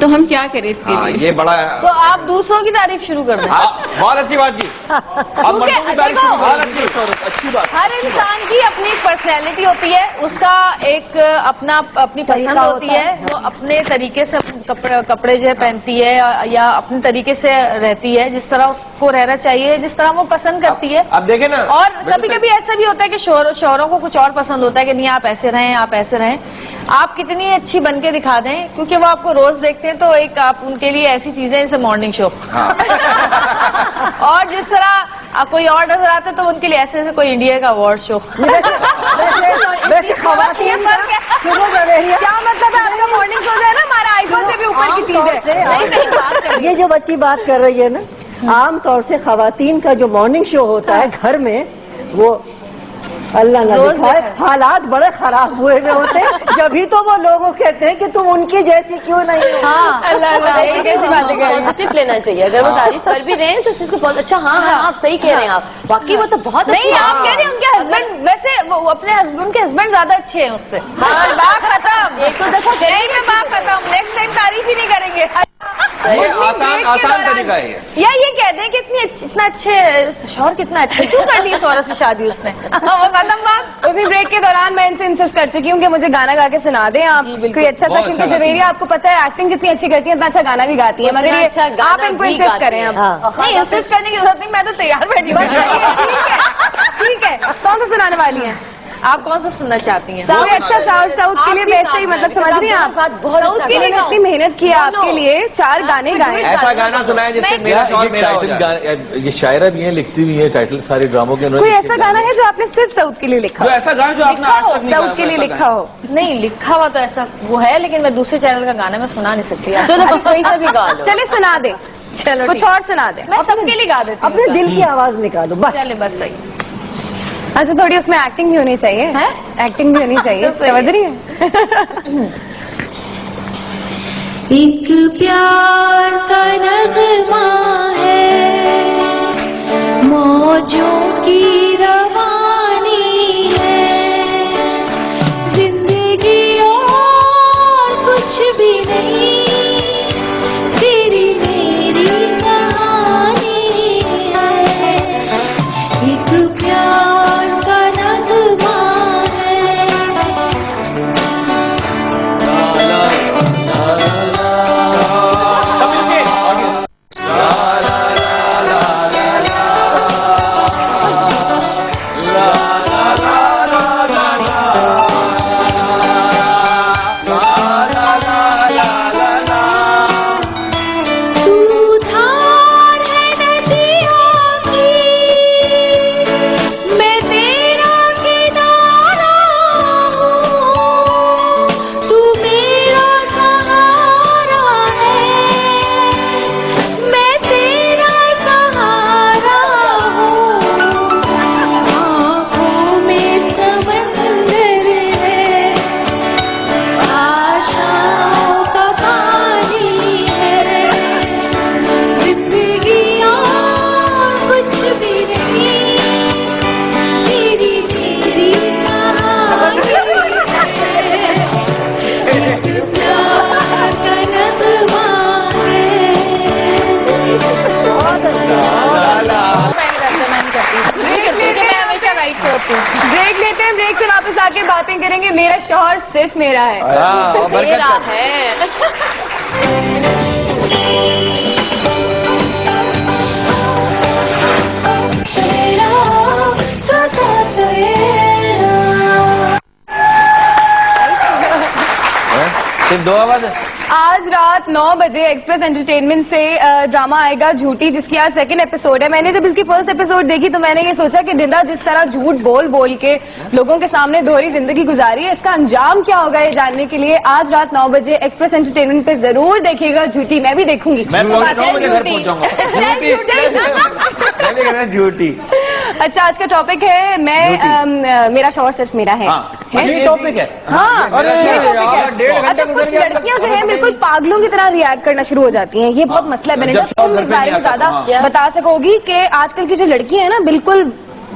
तो हम क्या करें इसके लिए? ये बड़ा तो आप दूसरों की तारीफ शुरू कर दें। बहुत अच्छी बात की। अब मर्दों की तारीफ देखो, बहुत अच्छी बात। हर इंसान की अपनी एक पर्सनैलिटी होती है, उसका एक अपनी पसंद होती है, वो अपने तरीके से कपड़े जो है पहनती है या अपने तरीके से रहती है, जिस तरह उसको रहना चाहिए, जिस तरह वो पसंद करती है। अब देखे ना, और कभी कभी ऐसा भी होता है कि शौहरों को कुछ और पसंद होता है कि नहीं आप ऐसे रहें, आप ऐसे रहें। आप कितनी अच्छी बन के दिखा दें, क्योंकि वो आपको रोज देखते हैं, तो एक आप उनके लिए ऐसी चीजें जैसे मॉर्निंग शो और जिस तरह कोई और नजर आता है तो उनके लिए ऐसे कोई इंडिया का अवार्ड शो। वैसे ख़वातीन क्या मतलब है आपका मॉर्निंग शो जो है ना हमारा आईफोन से भी ऊपर की चीज है। ये जो बच्ची बात कर रही है ना, आम तौर से ख़वातीन का जो मॉर्निंग शो होता है घर में, वो अल्लाह न दिखाए हालात बड़े खराब हुए हुए होते हैं, जब तो वो लोगों कहते हैं कि तुम उनकी जैसी क्यों नहीं हो। पॉजिटिव लेना चाहिए। अगर वो तारीफ कर भी रहे हैं तो इस चीज को बहुत अच्छा, हाँ हाँ आप सही कह रहे हैं, आप वाकई वो तो बहुत नहीं, आप कह रहे हैं उनके हस्बैंड, वैसे वो अपने उनके हस्बैंड ज्यादा अच्छे हैं उससे। बात खत्म, एक तो देखो गई में बात खत्म, नेक्स्ट टाइम तारीफ ही नहीं करेंगे। ये आसान तरीका है ये। या ये कह दें कि इतना अच्छे शौहर, कितना अच्छा क्यों कर ली इस औरत से शादी उसने, वो खत्म बात। उसी ब्रेक के दौरान मैं इनसे इंसिस्ट कर चुकी हूँ कि मुझे गाना गा के सुना दें आप कोई अच्छा सा, क्योंकि जवेरिया आपको पता है एक्टिंग जितनी अच्छी करती है उतना अच्छा गाना भी गाती है, मगर ये आप इनको इंसिस्ट करें। अब नहीं, इंसिस्ट करने की जरूरत नहीं, मैं तो तैयार बैठी हूँ। ठीक है, कौन सा सुनाने वाली हैं? आप कौन सा सुनना चाहती हैं? कोई अच्छा साउथ के लिए वैसे ही, मतलब समझ रही हैं आप, साउथ के लिए इतनी मेहनत की आपके लिए 4 गाने गाए। ऐसा गाना सुनाए जिससे मेरा शौहर मेरा हो जाए। ये शायरा भी है, लिखती भी है, टाइटल सारे ड्रामों के। कोई ऐसा गाना है जो आपने सिर्फ साउथ के लिए लिखा जो हो? ऐसा गाना जो आपने आज तक नहीं गाया, साउथ के लिए लिखा हो? नहीं, लिखा हुआ तो ऐसा वो है, लेकिन मैं दूसरे चैनल का गाना मैं सुना नहीं सकती। चलो बस कोई सा भी गा लो। चले सुना दे, चलो कुछ और सुना दे। मैं सबके लिए गा देती हूँ। अपने दिल की आवाज निकालो बस। चले बस सही। अच्छा, थोड़ी उसमें एक्टिंग भी होनी चाहिए है, एक्टिंग भी होनी चाहिए, समझ रही है? एक प्यार का नगमा है, मौजों की रवानी है, जिंदगी और कुछ भी नहीं, तेरी मेरी कहानी है। एक प्यार का नगमा है। तू धार है नदियों की, मैं तेरा किनारा हूँ, तू मेरा सहारा है, मैं तेरा सहारा हूँ। आँखों में समंदर है, आशाओं का पानी है, जिंदगी और कुछ भी नहीं, तेरी मेरी कहानी है। एक प्यार का नगमा है। मैं नहीं करती, मैं हमेशा राइट होती हूँ। ब्रेक लेते हैं, ब्रेक से वापस आके बातें करेंगे। मेरा शौहर सिर्फ मेरा है। हाँ, बरकत मेरा कर। है। दो आवाज। आज रात 9 बजे एक्सप्रेस एंटरटेनमेंट से ड्रामा आएगा झूठी, जिसकी आज सेकंड एपिसोड है। मैंने जब इसकी फर्स्ट एपिसोड देखी तो मैंने ये सोचा कि निदा जिस तरह झूठ बोल बोल के लोगों के सामने दोहरी जिंदगी गुजारी है, इसका अंजाम क्या होगा ये जानने के लिए आज रात 9 बजे एक्सप्रेस एंटरटेनमेंट पे जरूर देखिएगा झूठी। मैं भी देखूंगी। मैं 9 बजे घर पहुंच जाऊंगा। झूठी। अच्छा, आज का टॉपिक है मेरा शौहर सिर्फ मेरा है। ये टॉपिक है। हाँ, अरे यार, 1.5 घंटा अच्छा, गुजर कुछ गया। लड़कियां जो है बिल्कुल पागलों की तरह रिएक्ट करना शुरू हो जाती हैं। ये बहुत मसला है। मैंने तुम इस बारे में ज्यादा बता सकोगी कि आजकल की जो लड़कियां हैं ना, बिल्कुल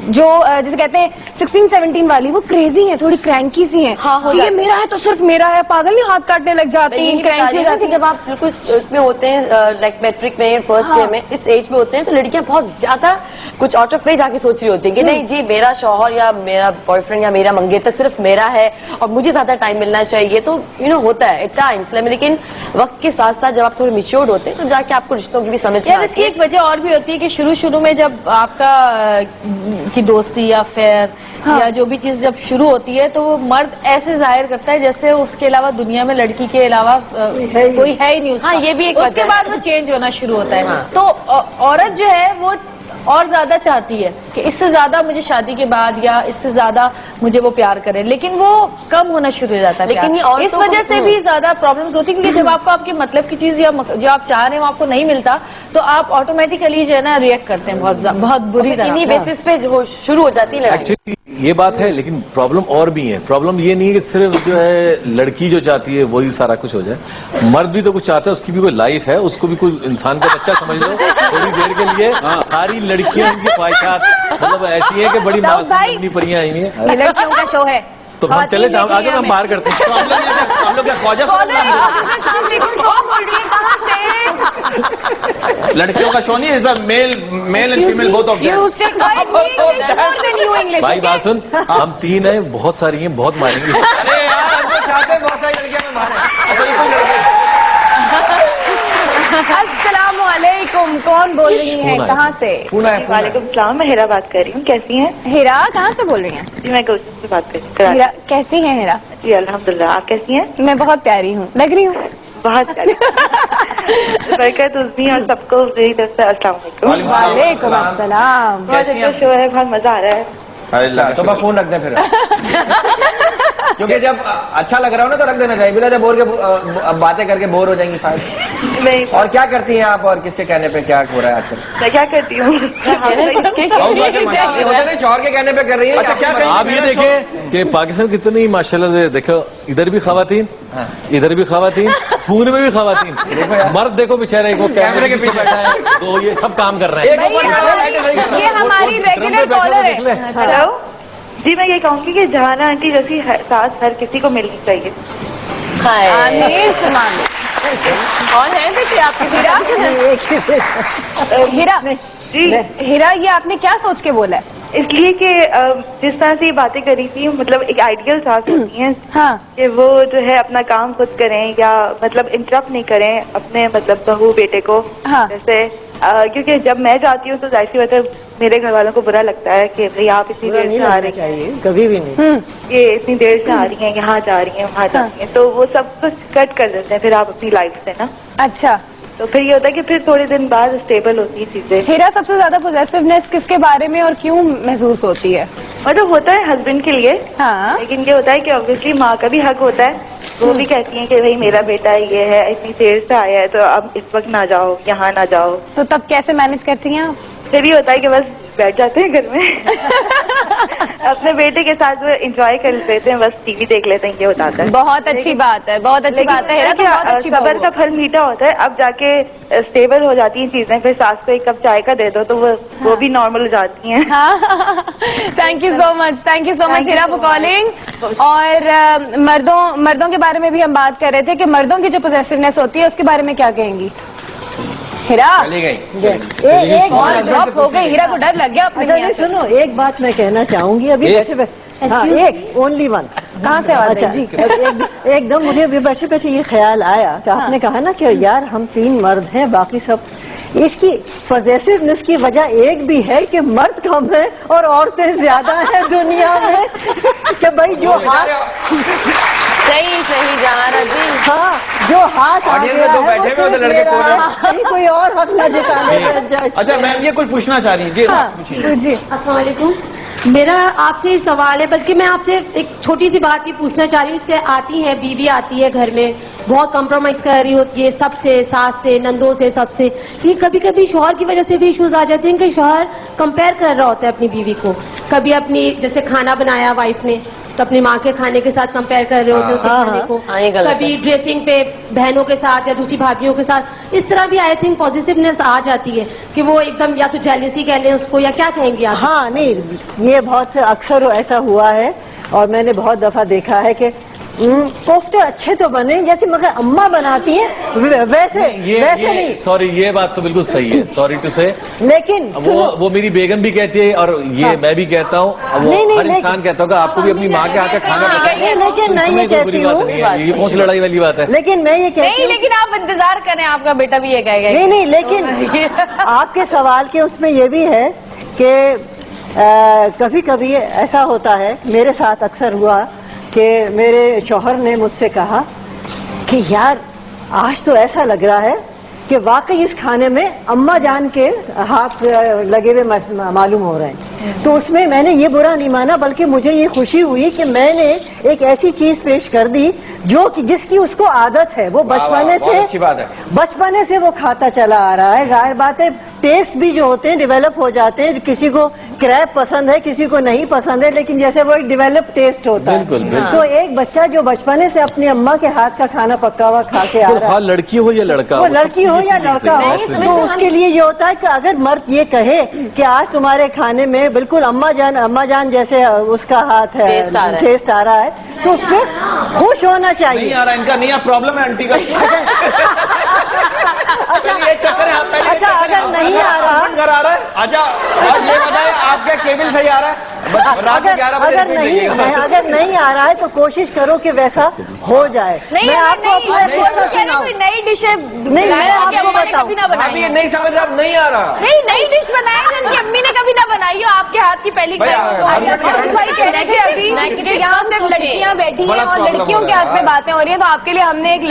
जो जैसे कहते हैं 16-17 वाली, वो क्रेजी हैं, थोड़ी क्रैंकी सी हैं। हाँ, ये मेरा है तो सिर्फ मेरा है, पागल नहीं, हाथ काटने लग जाती हैं, क्रैंकी हो जाती कि जब आप बिल्कुल उसमें होते हैं लाइक मैट्रिक में, फर्स्ट ईयर में, इस एज में होते हैं, तो लड़कियां बहुत ज्यादा कुछ आउट ऑफ वे जाके सोच रही होती हैं कि नहीं जी, मेरा शौहर या मेरा बॉयफ्रेंड या मेरा मंगेतर सिर्फ मेरा है और मुझे ज्यादा टाइम मिलना चाहिए। तो होता है एट टाइम्स, लेकिन वक्त के साथ साथ जब आप थोड़े मैच्योर्ड होते हैं तो जाके आपको रिश्तों की भी समझ में आती है। इसकी एक वजह और भी होती है कि शुरू में जब आपका की दोस्ती या फेयर या जो भी चीज जब शुरू होती है तो वो मर्द ऐसे जाहिर करता है जैसे उसके अलावा दुनिया में लड़की के अलावा कोई है ही नहीं उसका। हाँ, ये भी एक उसके बाद वो चेंज होना शुरू होता है। तो औरत जो है वो और ज्यादा चाहती है कि इससे ज्यादा मुझे शादी के बाद या इससे ज्यादा मुझे वो प्यार करे, लेकिन वो कम होना शुरू हो जाता है। लेकिन ये इस वजह से भी ज्यादा प्रॉब्लम्स होती है, क्योंकि जब आपको आपके मतलब की चीज या जो आप चाह रहे हैं वो आपको नहीं मिलता तो आप ऑटोमेटिकली जो है ना रिएक्ट करते हैं बहुत बुरी तरह। इन्हीं बेसिस पे जो शुरू हो जाती है लड़ाई। एक्चुअली ये बात है, लेकिन प्रॉब्लम और भी है। प्रॉब्लम ये नहीं है कि सिर्फ जो है लड़की जो चाहती है वही सारा कुछ हो जाए, मर्द भी तो कुछ चाहता है, उसकी भी कोई लाइफ है, उसको भी कोई इंसान का बच्चा समझ लो थोड़ी देर के लिए। सारी लड़कियां उनकी ख्वाहिशात मतलब ऐसी है कि बड़ी मासूम परियां आई हुई है। ये लड़कियों का शो है, तो हम चले आगे हम बाहर करते हैं। हम लोग क्या ख्वाजा लड़कियों का शो नहीं है, male and female both of भाई बात सुन, हम 3 हैं, बहुत सारी हैं, बहुत मारेंगे। अरे यार, हम तो चाहते हैं बहुत सारी लड़कियां में मारे। अच्छा, ये कोई लड़की अस्सलामुअलैकुम, कौन बोल रही है, कहाँ से? वालेकुम सलाम, मैं हिरा बात कर रही हूँ। कैसी हैं? हिरा कहाँ से बोल रही हैं? जी, मैं गुलशन से बात कर रही हूँ। हिरा कैसी हैं? हिरा जी अल्हम्दुलिल्लाह, आप कैसी हैं? मैं बहुत प्यारी हूँ, लग रही हूँ बहुत प्यारी। बरकत उस्मी और सबको मेरी तरफ से अस्सलाम वालेकुम। वालेकुम अस्सलाम। बहुत अच्छा शो है, बहुत मजा आ रहा है। अच्छा, तो मैं फोन रख दें फिर। क्योंकि जब अच्छा लग रहा हो ना तो रख देना चाहिए, बिना जब बोर के बातें करके बोर हो जाएंगी। नहीं, और क्या करती हैं आप, और किसके कहने पे क्या हो रहा है आजकल? मैं क्या करती हूँ? शौहर के कहने पे कर रही है। अच्छा, क्या आप ये देखें कि पाकिस्तान कितनी माशाल्लाह से, देखो इधर भी खवातीन, इधर भी खवातीन, फोन में भी खवातीन, मर्द देखो बेचारे को कैमरे के पीछे बैठा है, तो ये सब काम कर रहे हैं। ये हमारी रेगुलर कॉलर है। हेलो जी, मैं ये कहूँगी कि जहाना आंटी जैसी सास हर किसी को मिलनी चाहिए। आमीन सुमान। कौन है बेटे आपकी? हिरा जी हिरा, ये आपने क्या सोच के बोला है? इसलिए कि जिस तरह से ये बातें करी थी, मतलब एक आइडियल सास होती है हाँ, कि वो जो है अपना काम खुद करें या मतलब इंटरप्ट नहीं करें अपने मतलब बहू बेटे को। हाँ। जैसे क्योंकि जब मैं जाती हूँ तो जाहिर सी बात है मेरे घर वालों को बुरा लगता है कि भाई आप इतनी देर से आ रही हैं, कभी भी नहीं, ये इतनी देर से आ रही हैं, यहाँ जा रही हैं, वहाँ जा रही हैं, तो वो सब कुछ कट कर देते हैं फिर आप अपनी लाइफ से ना। अच्छा, तो फिर ये होता है कि फिर थोड़े दिन बाद स्टेबल होती है चीजें। हिरा, सबसे ज्यादा पोजेसिवनेस किसके बारे में और क्यों महसूस होती है? मतलब होता है हस्बैंड के लिए, हाँ, लेकिन ये होता है कि ऑब्वियसली माँ का भी हक होता है। वो भी कहती हैं कि भाई मेरा बेटा ये है, इतनी देर से आया है, तो अब इस वक्त ना जाओ, यहाँ ना जाओ। तो तब कैसे मैनेज करती हैं आप? फिर भी होता है कि बस बैठ जाते हैं घर में अपने बेटे के साथ वो एंजॉय कर लेते हैं, बस टीवी देख लेते हैं, ये होता है। बहुत अच्छी बात है, बहुत अच्छी बात है हिरा, तो बहुत अच्छी बात सबर का फल मीठा होता है। अब जाके स्टेबल हो जाती हैं चीजें, फिर सास को एक कप चाय का दे दो तो वो भी नॉर्मल हो जाती हैं। Thank you so much, thank you so much Hira for calling. और मर्दों के बारे में भी हम बात कर रहे थे कि मर्दों की जो पोजेसिवनेस होती है उसके बारे में क्या कहेंगी? हिरा चली गई। कॉल ड्रॉप हो गई, हिरा को डर लग गया अपने अच्छा, सुनो, एक बात मैं कहना चाहूंगी अभी बैठे बैठे, एक ओनली वन। कहाँ से आवाज है जी? एकदम मुझे अभी बैठे बैठे ये ख्याल आया कि आपने कहा ना कि यार हम 3 मर्द हैं, बाकी सब, इसकी पॉजिटिवनेस की वजह एक भी है कि मर्द कम है और औरतें ज्यादा हैं दुनिया में। कि भाई जो सही जहानारा जी। हाँ, जो हाथ आ ऑडियंस गया में तो है, बैठे वो हुए उधर सिर्फ लड़के मेरा को रहे है, कहीं कोई और हक न जताने लग जाए। अच्छा मैम ये कुछ पूछना चाह रही है जी पूछिए। जी अस्सलाम वालेकुम। मेरा आपसे सवाल है, बल्कि मैं आपसे एक छोटी सी बात ये पूछना चाह रही हूँ। जैसे आती है बीवी आती है घर में, बहुत कॉम्प्रोमाइज कर रही होती है सबसे, सास से, नंदों से, सबसे। लेकिन कभी कभी शौहर की वजह से भी इश्यूज आ जाते हैं कि शौहर कंपेयर कर रहा होता है अपनी बीवी को। कभी अपनी जैसे खाना बनाया वाइफ ने तो अपनी माँ के खाने के साथ कंपेयर कर रहे होते हैं उसके खाने को। हाँ, ये गलत है। कभी ड्रेसिंग पे बहनों के साथ या दूसरी भाभीियों के साथ, इस तरह भी आई थिंक पॉजिटिवनेस आ जाती है कि वो एकदम या तो जेलसी कह लें उसको, या क्या कहेंगे आप? हाँ नहीं, ये बहुत अक्सर ऐसा हुआ है और मैंने बहुत दफा देखा है कि कोफ्ते अच्छे तो बने जैसे मगर अम्मा बनाती है वैसे वैसे नहीं। सॉरी, ये बात तो बिल्कुल सही है, सॉरी टू से। लेकिन वो मेरी बेगम भी कहती है और ये हाँ। मैं भी कहता हूँ, हर इंसान कहता होगा आपको भी अपनी माँ के हाथ का खाना पसंद है। लेकिन मैं ये कहती हूँ, ये कौन सी लड़ाई वाली बात है? लेकिन मैं ये कहती नहीं, हूँ, लेकिन आप इंतजार करें, आपका बेटा भी ये कहेगा। नहीं, लेकिन आपके सवाल के उसमें ये भी है कि कभी कभी ऐसा होता है, मेरे साथ अक्सर हुआ कि मेरे शौहर ने मुझसे कहा कि यार आज तो ऐसा लग रहा है कि वाकई इस खाने में अम्मा जान के हाथ लगे हुए मालूम हो रहे हैं। तो उसमें मैंने ये बुरा नहीं माना, बल्कि मुझे ये खुशी हुई कि मैंने एक ऐसी चीज पेश कर दी जो कि जिसकी उसको आदत है, वो बचपने से वो खाता चला आ रहा है। जाहिर बात है टेस्ट भी जो होते हैं डेवलप हो जाते हैं, किसी को क्रैब पसंद है, किसी को नहीं पसंद है, लेकिन जैसे वो एक डेवलप टेस्ट होता है। तो एक बच्चा जो बचपने से अपनी अम्मा के हाथ का खाना पक्का हुआ खा के आ रहा है, लड़की हो या लड़का वो लड़की हो या लड़का हो, तो उसके लिए ये होता है कि अगर मर्द ये कहे कि आज तुम्हारे खाने में बिल्कुल अम्मा जान जैसे उसका हाथ है, टेस्ट आ रहा है, तो उसमें खुश होना चाहिए। नहीं आ रहा इनका, नहीं प्रॉब्लम है आंटी का। अच्छा अगर नहीं आ रहा, घर आ रहा है, आजा ये बताए आपका केबल सही आ रहा है? अगर नहीं आ रहा है तो कोशिश करो कि वैसा हो जाए। नहीं, आपको कोई नई डिश नहीं, मैं आपको बताऊं, अभी नहीं समझ रहा, नहीं आ रहा। नहीं, नई डिश बनाई जो उनकी अम्मी ने कभी ना बनाई हो, आपके हाथ की पहली भाई कह रहे थे अभी कि यहाँ सिर्फ लड़कियाँ बैठी हैं और लड़कियों के हाथ में बातें हो रही हैं, तो आपके लिए हमने एक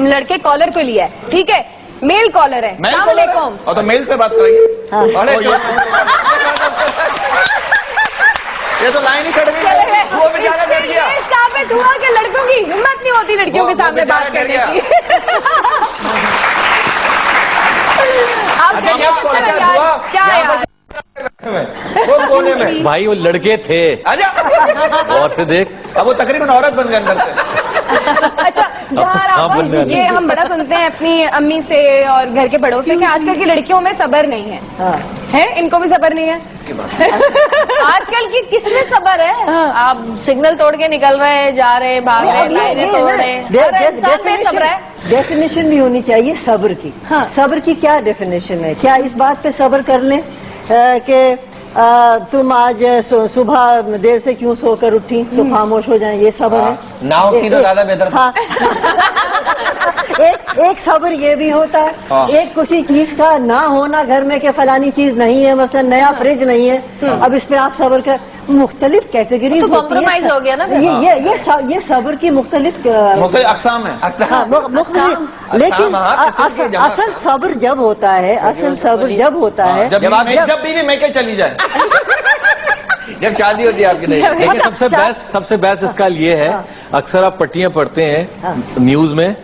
लड़के कॉलर को लिया है, ठीक है? मेल कॉलर है। अस्सलामुअलैकुम। और तो मेल से बात करेंगे। अरे ये तो लाइन ही कट गई, वो बेचारा डर गया। साबित हुआ कि लड़कों की हिम्मत नहीं होती लड़कियों के सामने बात करने की। आप क्या यार वो कोने में भाई वो लड़के थे, आजा और से देख अब वो तकरीबन औरत बन गए अंदर से। अच्छा जहाँ ये हम बड़ा सुनते हैं अपनी अम्मी से और घर के बड़ों से कि आजकल की लड़कियों में सब्र नहीं है, है? इनको भी सब्र नहीं है? आजकल की किसमें सबर है? आप सिग्नल तोड़ के निकल रहे, जा रहे, भाग रहे, लाइनें तोड़ रहे, हर इंसान में सब्र है। डेफिनेशन भी होनी चाहिए सब्र की। सब्र की क्या डेफिनेशन है? क्या इस बात पे सब्र कर लें कि तुम आज सुबह देर से क्यों सोकर उठी तो खामोश हो जाए, ये सब्र है? ना उठी तो ज्यादा बेहतर था। एक सब्र ये भी होता है, एक किसी चीज का ना होना घर में कि फलानी चीज नहीं है, मसलन नया फ्रिज नहीं है, अब इस पे आप सब्र कर, मुख्तलिफ कैटेगरी तो कॉम्प्रोमाइज हो गया ना। ये सब्र की मुख्तलिफ अकसाम है, लेकिन असल सब्र जब होता है, असल सब्र जब होता है जब बीवी मैके चली जाए, जब शादी होती है आपकी। देखिए सबसे बेस्ट इसका ये है, अक्सर आप पट्टियां पढ़ते हैं न्यूज में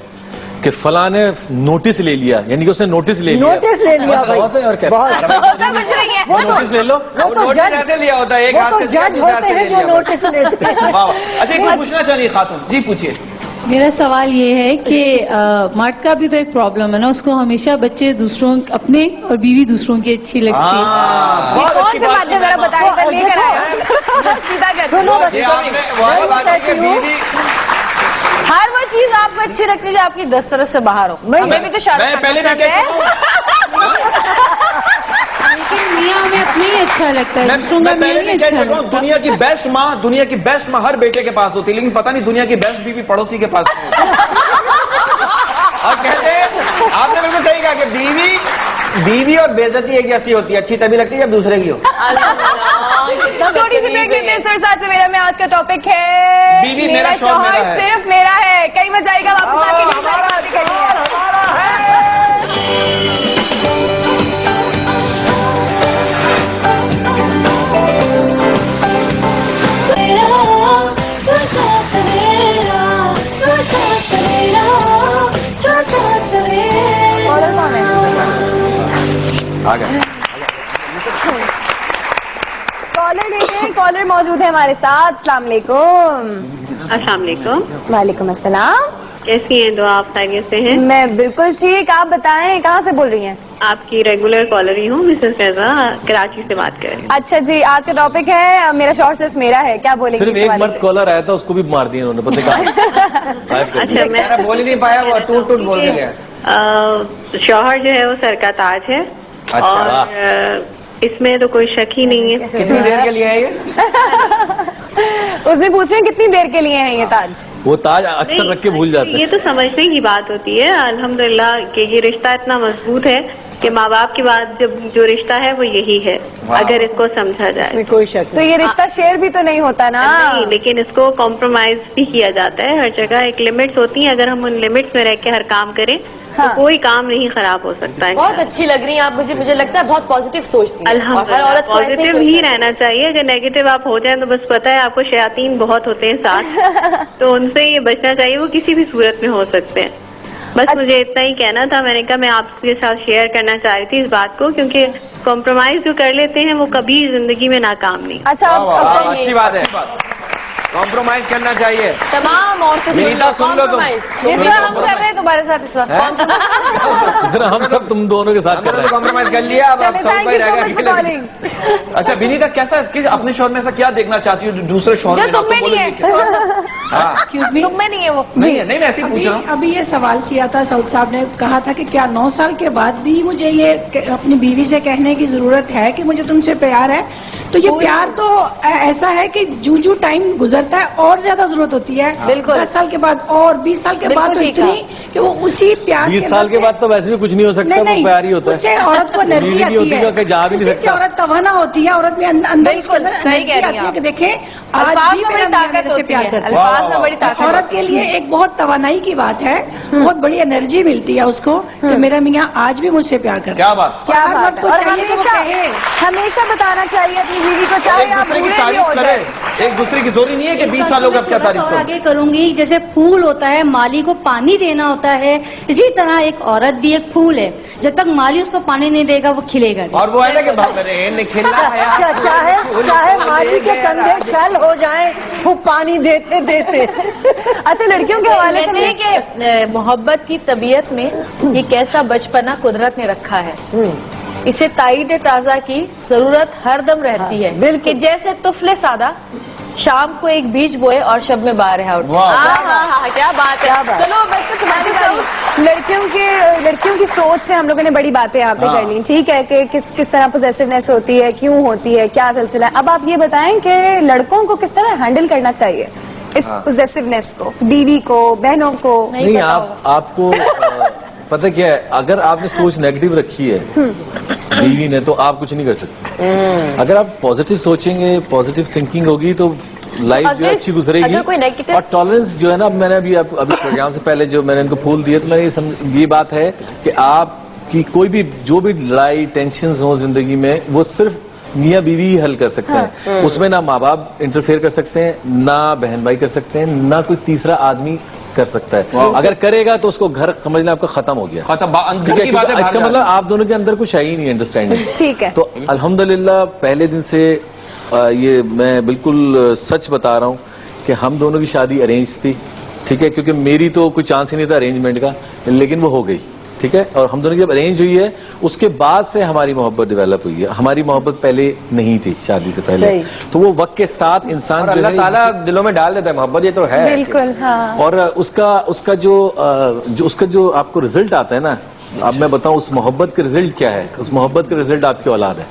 कि फलां ने नोटिस ले लिया, यानी कि उसने नोटिस ले लिया भाई, बहुत है। और क्या नोटिस ले लो, नोटिस ऐसे लिया होता है, एक हाथ से जज होते हैं जो नोटिस लेते हैं। अच्छा कुछ पूछना चाहिए खातून जी, पूछिए। मेरा सवाल ये है कि मर्द का भी तो एक प्रॉब्लम है ना, उसको हमेशा बच्चे दूसरों अपने और बीवी दूसरों की अच्छी लगती है। ये कौन से बातें जरा बताइए, लेकर आए सीधा हर वो चीज आपको अच्छी लगती है जो आपकी दस्तरस से बाहर हो। हमें भी तो शाहरुख खान पसंद है। लेकिन मियाँ हमें अपने ही अच्छा लगता है, दूसरों का मियाँ नहीं अच्छा लगता। दुनिया की बेस्ट माँ हर बेटे के पास होती है, लेकिन पता नहीं दुनिया की बेस्ट बीवी पड़ोसी के पास नहीं होती। और कहते हैं, आपने बिल्कुल सही कहा कि बीवी और बेइज्जती एक जैसी होती है, अच्छी तभी लगती है जब दूसरे की हो। छोटी सी ब्रेक लेते हैं सर। साथ से मेरा में आज का टॉपिक है बीवी मेरा शौहर मेरा है। सिर्फ मेरा है। कई मजा आएगा वापस आके आ गए। कॉलर लेते हैं। कॉलर मौजूद है हमारे साथ। अस्सलाम वालेकुम। अस्सलाम वालेकुम। वालेकुम अस्सलाम। कैसी हैं? दुआ आप खैरियत से हैं? मैं बिल्कुल ठीक। आप बताएं कहाँ से बोल रही हैं? आपकी रेगुलर कॉलर ही हूँ, मिसेस रजा, कराची से बात कर रही हूँ। अच्छा जी, आज का टॉपिक है मेरा शौहर सिर्फ मेरा है। क्या बोलेंगे? सिर्फ इस एक हवाले मर्द से? कॉलर आया था, उसको भी मार दिया उन्होंने, पता कहा। अच्छा, मैं बोल ही नहीं पाया, वो टूट टूट बोल गया। शौहर जो है वो सर का ताज है। अच्छा। और इसमें तो कोई शक ही नहीं है। कितनी देर के लिए है ये? उसने पूछे कितनी देर के लिए है ये ताज? वो ताज अक्सर रख के भूल जाते हैं। ये तो समझने की बात होती है अल्हम्दुलिल्लाह कि ये रिश्ता इतना मजबूत है कि माँ बाप के बाद जब जो रिश्ता है वो यही है, अगर इसको समझा जाए। कोई शक तो ये रिश्ता शेयर भी तो नहीं होता ना? नहीं, लेकिन इसको कॉम्प्रोमाइज भी किया जाता है हर जगह। एक लिमिट्स होती है, अगर हम उन लिमिट्स में रह के हर काम करें तो कोई काम नहीं खराब हो सकता है। बहुत अच्छी लग रही हैं आप, मुझे लगता है बहुत पॉजिटिव सोचती हैं। और हर अल्हम्दुलिल्लाह औरत को ऐसे ही पॉजिटिव ही रहना चाहिए। अगर नेगेटिव आप हो जाए तो बस पता है आपको, शयातीन बहुत होते हैं साथ, तो उनसे ये बचना चाहिए। वो किसी भी सूरत में हो सकते हैं। बस मुझे इतना ही कहना था। मैंने कहा मैं आपके साथ शेयर करना चाह रही थी इस बात को, क्योंकि कॉम्प्रोमाइज जो कर लेते हैं वो कभी जिंदगी में नाकाम नहीं। अच्छा, अच्छी बात है, कॉम्प्रोमाइज करना चाहिए। तमाम औरतें विनीता सुन लो तुम। इस बार हम कर रहे हैं तुम्हारे साथ इस वक्त। हम सब तुम दोनों के साथ कर रहे हैं। कॉम्प्रोमाइज कर लिया, अब आप सब भाई रह गए। अच्छा विनीता, कैसा अपने शौहर में ऐसा क्या देखना चाहती हो दूसरे शौहर में? जो तुम में नहीं है। एक्सक्यूज मी, तुम में नहीं है वो। नहीं है, नहीं मैं ऐसे ही पूछ रहा हूँ। अभी ये सवाल किया था सऊद साहब ने, कहा था कि क्या 9 साल के बाद भी मुझे ये अपनी बीवी से कहने की जरूरत है कि मुझे तुमसे प्यार है? तो ये प्यार तो ऐसा है कि जू टाइम गुजरता है और ज्यादा जरूरत होती है। बिल्कुल। 10 साल के बाद और 20 साल के बाद तो इतनी कि वो उसी प्यार 20 साल के बाद तो वैसे भी कुछ नहीं हो सकता, वो प्यार ही होता है। उससे औरत को एनर्जी आती है, उसी से औरत तवाना होती है, औरत में अंदर उसके अंदर एनर्जी आती है कि देखें आज भी मेरा मियां मेरे से प्यार करता है। अल्फाज में बड़ी ताकत औरत के लिए एक बहुत तवानाई की बात है, बहुत बड़ी एनर्जी मिलती है उसको कि मेरा मियाँ आज भी मुझसे प्यार करता है। क्या बात? क्या हर बात मर्द है। को और चाहिए कि वो कहे। हमेशा बताना चाहिए अपनी बीवी को, चाहे एक आप दूसरे की बुरे भी हो तारीफ जाए। करे। एक दूसरे की जरूरी नहीं है कि 20 सालों का क्या तारीफ और करो। आगे करूंगी, जैसे फूल होता है, माली को पानी देना होता है, इसी तरह एक औरत भी एक फूल है। जब तक माली उसको पानी नहीं देगा वो खिलेगा नहीं। और वो है ना कि भगवान ने खिला है। चाहे माली के कंधे छल हो जाए, वो पानी देते देते। अच्छा, लड़कियों के हवाले से कहते हैं कि मोहब्बत की तबीयत में ये कैसा बचपना कुदरत ने रखा है, इसे ताईद ताजा की जरूरत हर दम रहती है। कि जैसे तुफले सादा शाम को एक बीज बोए और शब में बारह उठे। क्या बात है। चलो बस तो तुम्हारी बारी। लड़कियों की सोच से हम लोगों ने बड़ी बातें यहाँ पे कर ली। ठीक है कि किस तरह पोजेसिवनेस होती है, क्यों होती है, क्या सिलसिला है। अब आप ये बताएं कि लड़कों को किस तरह हैंडल करना चाहिए इस पोजेसिवनेस को, बीवी को, बहनों को? नहीं, आपको पता क्या है, अगर आपने सोच नेगेटिव रखी है बीवी ने, तो आप कुछ नहीं कर सकते। अगर आप पॉजिटिव सोचेंगे, पॉजिटिव थिंकिंग होगी तो लाइफ जो है अच्छी गुजरेगी। अगर कोई negative- और टॉलरेंस जो है ना, मैंने अभी प्रोग्राम से पहले जो मैंने इनको फूल दिए, तो मैं ये बात है कि आपकी कोई भी जो भी लड़ाई टेंशन हो जिंदगी में, वो सिर्फ मियाँ बीवी ही हल कर सकते हैं। उसमें ना माँ बाप इंटरफेयर कर सकते हैं, ना बहन भाई कर सकते हैं, ना कोई तीसरा आदमी कर सकता है। अगर करेगा तो उसको घर समझना आपका खत्म हो गया, अंदर की बातें इसका मतलब आप दोनों के अंदर कुछ है ही नहीं अंडरस्टैंडिंग। ठीक है। तो अल्हम्दुलिल्लाह पहले दिन से ये मैं बिल्कुल सच बता रहा हूँ कि हम दोनों की शादी अरेंज थी। ठीक है, क्योंकि मेरी तो कोई चांस ही नहीं था अरेंजमेंट का, लेकिन वो हो गई। ठीक है, और हम दोनों की जब अरेंज हुई है, उसके बाद से हमारी मोहब्बत डेवलप हुई है। हमारी मोहब्बत पहले नहीं थी शादी से पहले, तो वो वक्त के साथ इंसान जो अल्लाह है ताला दिलों में डाल देता है मोहब्बत, ये तो है बिल्कुल। हाँ। और उसका जो आपको रिजल्ट आता है ना, अब मैं बताऊं उस मोहब्बत का रिजल्ट क्या है। उस मोहब्बत का रिजल्ट आपकी औलाद है।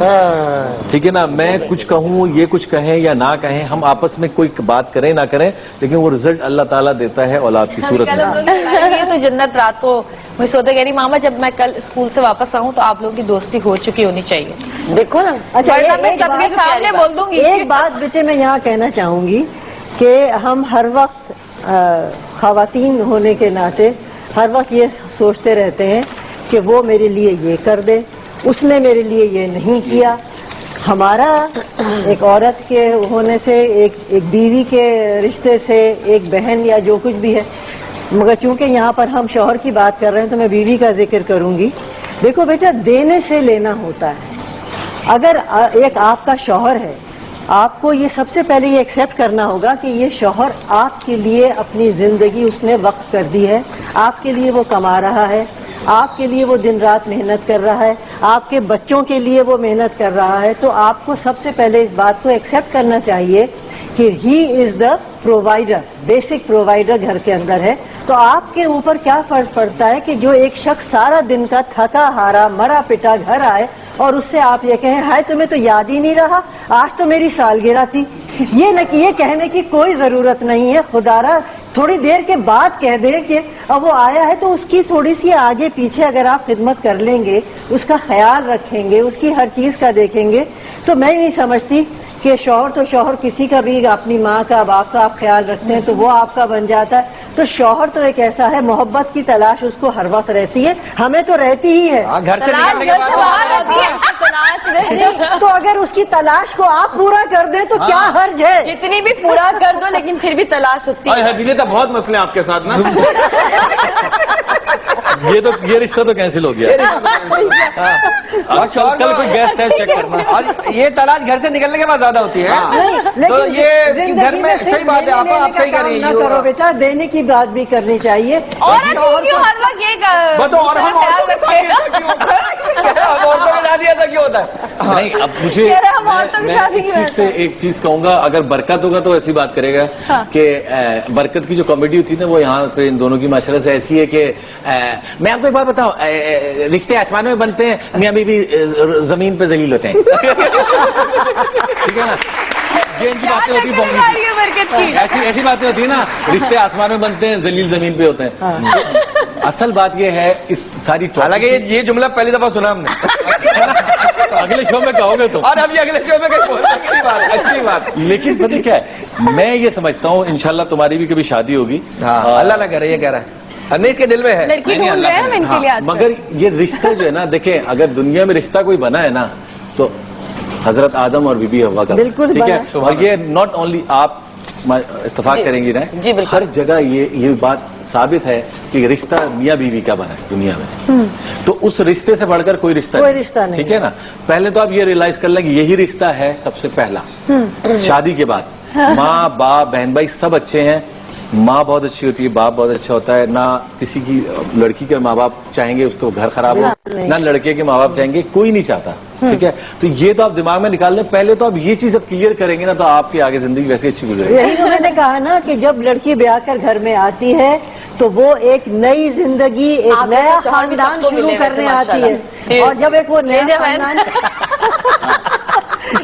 ठीक है ना, मैं कुछ कहूँ, ये कुछ कहें या ना कहें, हम आपस में कोई बात करें ना करें, लेकिन वो रिजल्ट अल्लाह ताला देता है औलाद की सूरत कल हम में। लोग ये तो जन्नत रात को मुझे सोते कह रही मामा जब मैं कल स्कूल से वापस आऊँ तो आप लोगों की दोस्ती हो चुकी होनी चाहिए। देखो ना, अच्छा, वरना मैं एक सबके बात- सामने बोल दूंगी। एक बात बेटे मैं यहाँ कहना चाहूंगी कि हम हर वक्त खवातीन होने के नाते हर वक्त ये सोचते रहते हैं कि वो मेरे लिए ये कर दे, उसने मेरे लिए ये नहीं किया। हमारा एक औरत के होने से, एक बीवी के रिश्ते से, एक बहन या जो कुछ भी है, मगर चूंकि यहाँ पर हम शौहर की बात कर रहे हैं तो मैं बीवी का जिक्र करूंगी। देखो बेटा, देने से लेना होता है। अगर एक आपका शौहर है, आपको ये सबसे पहले ये एक्सेप्ट करना होगा कि ये शौहर आपके लिए अपनी जिंदगी उसने वक्त कर दी है, आपके लिए वो कमा रहा है, आपके लिए वो दिन रात मेहनत कर रहा है, आपके बच्चों के लिए वो मेहनत कर रहा है। तो आपको सबसे पहले इस बात को एक्सेप्ट करना चाहिए कि he is the provider, basic provider घर के अंदर है। तो आपके ऊपर क्या फर्ज पड़ता है कि जो एक शख्स सारा दिन का थका हारा मरा पिटा घर आए और उससे आप ये कहें हाय तुम्हें तो याद ही नहीं रहा, आज तो मेरी सालगिरह थी। ये कहने की कोई जरूरत नहीं है। खुदारा थोड़ी देर के बाद कह दें कि अब वो आया है तो उसकी थोड़ी सी आगे पीछे अगर आप खिदमत कर लेंगे, उसका ख्याल रखेंगे, उसकी हर चीज का देखेंगे, तो मैं नहीं समझती कि शौहर तो शौहर किसी का भी, अपनी माँ का बाप का आप ख्याल रखते हैं तो वो आपका बन जाता है। तो शौहर तो एक ऐसा है, मोहब्बत की तलाश उसको हर वक्त रहती है, हमें तो रहती ही है। घर से निकलने के बाद तो अगर उसकी तलाश को आप पूरा कर दें तो क्या हर्ज है? जितनी भी पूरा कर दो लेकिन फिर भी तलाश होती है। विनीता बहुत मसले हैं आपके साथ ना। ये रिश्ता तो कैंसिल हो गया। और शौहर कल कोई गैस टैंक चेक करना। और ये तलाश घर से निकलने के बाद ज्यादा होती है। नहीं, तो लेकिन ये जिंदगी घर में सिर्फ सही बात है, लेने आप सही का काम करें। ना करो बेटा, देने की बात भी करनी चाहिए। औरत क्यों हर वक्त ये बताओ, और हम औरतों के साथ ऐसा क्यों होता है? अब औरतों के साथ ही ऐसा क्यों होता है? नहीं, अब मुझे कह रहे हम औरतों के मैं साथ ही इस क्यों चीज से एक चीज कहूंगा, अगर बरकत होगा तो ऐसी बात करेगा कि बरकत की जो कॉमेडी होती है ना, वो यहाँ पे इन दोनों की माशाल्लाह से ऐसी है कि मैं आपको एक बात बताऊं, रिश्ते आसमानों में बनते हैं, मियां बीवी जमीन पे जलील होते हैं। ठीक है ना, ये इनकी बातें होती है, बरकत की ऐसी बातें होती है ना, रिश्ते आसमान में बनते हैं, जलील जमीन पे होते हैं। असल बात ये है इस सारी, हालांकि ये जुमला पहली दफा सुना हमने। अगले शो में कहोगे तो, और अभी अगले शो में कहीं बोलते, अच्छी बात। लेकिन पता क्या है, मैं ये समझता हूँ इंशाल्लाह तुम्हारी भी कभी शादी होगी। अल्लाह ना करे, ये कह रहा है, नहीं इसके दिल में है। लड़की ढूंढ रहे हैं हम इनके लिए आजकल। मगर ये रिश्ता जो है ना, देखें, अगर दुनिया में रिश्ता कोई बना है ना तो हजरत आदम और बीबी हवा का। बिल्कुल ठीक है, बना। और ये नॉट ओनली आप इत्तेफाक करेंगी ना, जी, बिल्कुल। हर जगह ये बात साबित है कि रिश्ता मियाँ बीवी का बना है दुनिया में। तो उस रिश्ते से बढ़कर कोई रिश्ता नहीं। ठीक है ना, पहले तो आप ये रियलाइज कर लें कि यही रिश्ता है सबसे पहला। शादी के बाद माँ बाप बहन भाई सब अच्छे हैं, माँ बहुत अच्छी होती है, बाप बहुत अच्छा होता है ना। किसी की लड़की के माँ बाप चाहेंगे उसको घर खराब हो, ना लड़के के माँ बाप चाहेंगे, कोई नहीं चाहता। ठीक है, तो ये तो आप दिमाग में निकाल लें पहले, तो आप ये चीज अब क्लियर करेंगे ना तो आपकी आगे जिंदगी वैसे अच्छी गुजरेगी। यही तो मैंने कहा ना कि जब लड़की ब्याह कर घर में आती है तो वो एक नई जिंदगी, एक आप नया जैसे शौहर भी खानदान सबको शुरू मिले करने वैसे आती है। माशाल्लाह। और जब एक वो नया ये जो है खानदान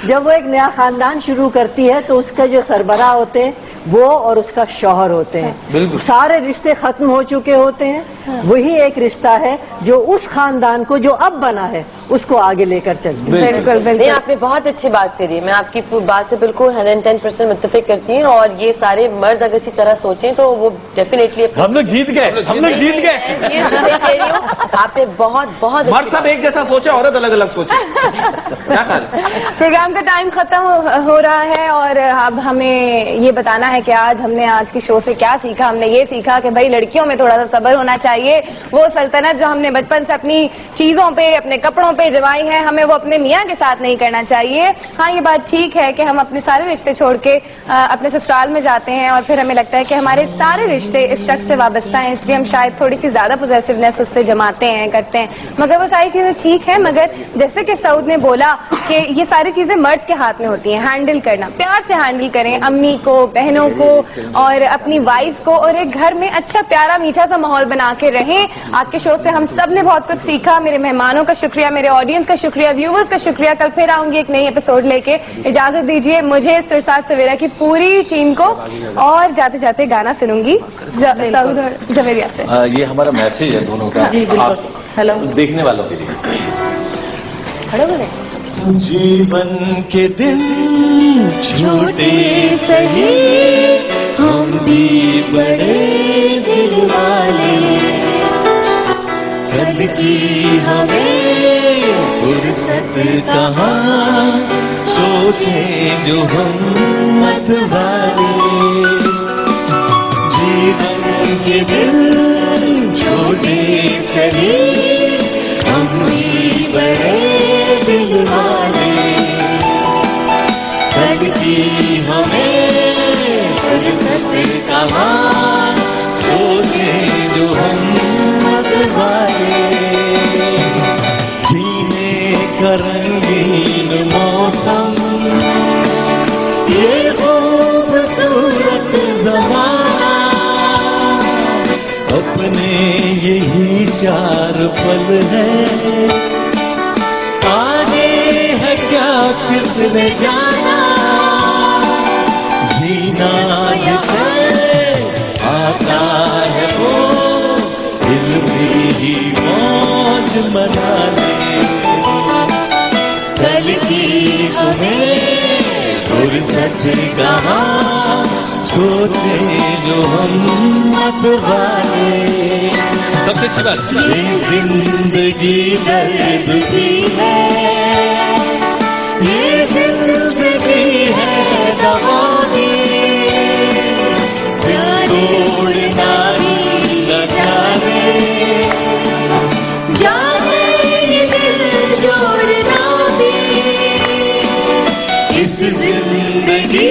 जब वो एक नया खानदान शुरू करती है तो उसका जो सरबराह होते हैं वो और उसका शौहर होते हैं। सारे रिश्ते खत्म हो चुके होते हैं, वही एक रिश्ता है जो उस खानदान को जो अब बना है उसको आगे लेकर चलती है। बिल्कुल नहीं, आपने बहुत अच्छी बात करी, मैं आपकी बात से बिल्कुल 110% मुत्तफिक करती हूँ। और ये सारे मर्द अगर इसी तरह सोचें तो वो डेफिनेटली हम लोग जीत गए, हम लोग जीत गए। ये तो मैं कह रही हूँ, आपने बहुत बहुत मर्द सब एक जैसा सोचे, औरत अलग अलग सोचे। क्या ख्याल? प्रोग्राम का टाइम खत्म हो रहा है और अब हमें ये बताना है कि आज हमने आज की शो से क्या सीखा। हमने ये सीखा कि भाई लड़कियों में थोड़ा सा सब्र होना चाहिए। वो सल्तनत जो हमने बचपन से अपनी चीजों पे, अपने कपड़ों पे जमाई है, हमें वो अपने मियाँ के साथ नहीं करना चाहिए। हाँ, ये बात ठीक है कि हम अपने सारे रिश्ते छोड़ के अपने ससुराल में जाते हैं और फिर हमें लगता है कि हमारे सारे रिश्ते इस शख्स से वाबस्ता हैं, इसलिए हम शायद थोड़ी सी ज्यादा पोजेसिवनेस उससे जमाते हैं, करते हैं। मगर वो सारी चीजें ठीक है, मगर जैसे कि सऊद ने बोला कि ये सारी चीजें मर्द के हाथ में होती हैं। हैंडल करना, प्यार से हैंडल करें अम्मी को, बहनों को और अपनी वाइफ को, और एक घर में अच्छा प्यारा मीठा सा माहौल बना के के रहें। आज के शो से हम सब ने बहुत कुछ सीखा। मेरे मेहमानों का शुक्रिया, मेरे ऑडियंस का शुक्रिया, व्यूवर्स का शुक्रिया। कल फिर आऊंगी एक नई एपिसोड लेके। इजाजत दीजिए मुझे, सुरसाद सवेरा की पूरी टीम को, और जाते जाते गाना सुनूंगी सऊद और जवेरिया से। ये हमारा मैसेज है दोनों का, जी बिल्कुल। हेलो, देखने वालों के लिए। खड़े हो गए। जीवन के दिन छोटे सही, हम भी बड़े दिल वाले, कल की हमें फुर्सत कहाँ, सोचे जो हम मत वाले। जीवन के दिन छोटे सही, हम भी बड़े दिल वाले, कल की हमें फुर्सत कहाँ, सोचे जो हम मत वाले। जीने का रंगीन मौसम, ये खूबसूरत ज़माना, अपने यही 4 पल है, आगे है क्या किसने जाना। जीना जिसे आता है वो दिल में ही मौज मना ले, कल की हमें फुर्सत कहाँ, सोचे जो हम मत वाले। सबसे अच्छी बात, ये जिंदगी दर्द भी है, ये जिंदगी है दवा भी, दिल तोड़ना भी न जाने ये दिल जोड़ना भी, इस जिंदगी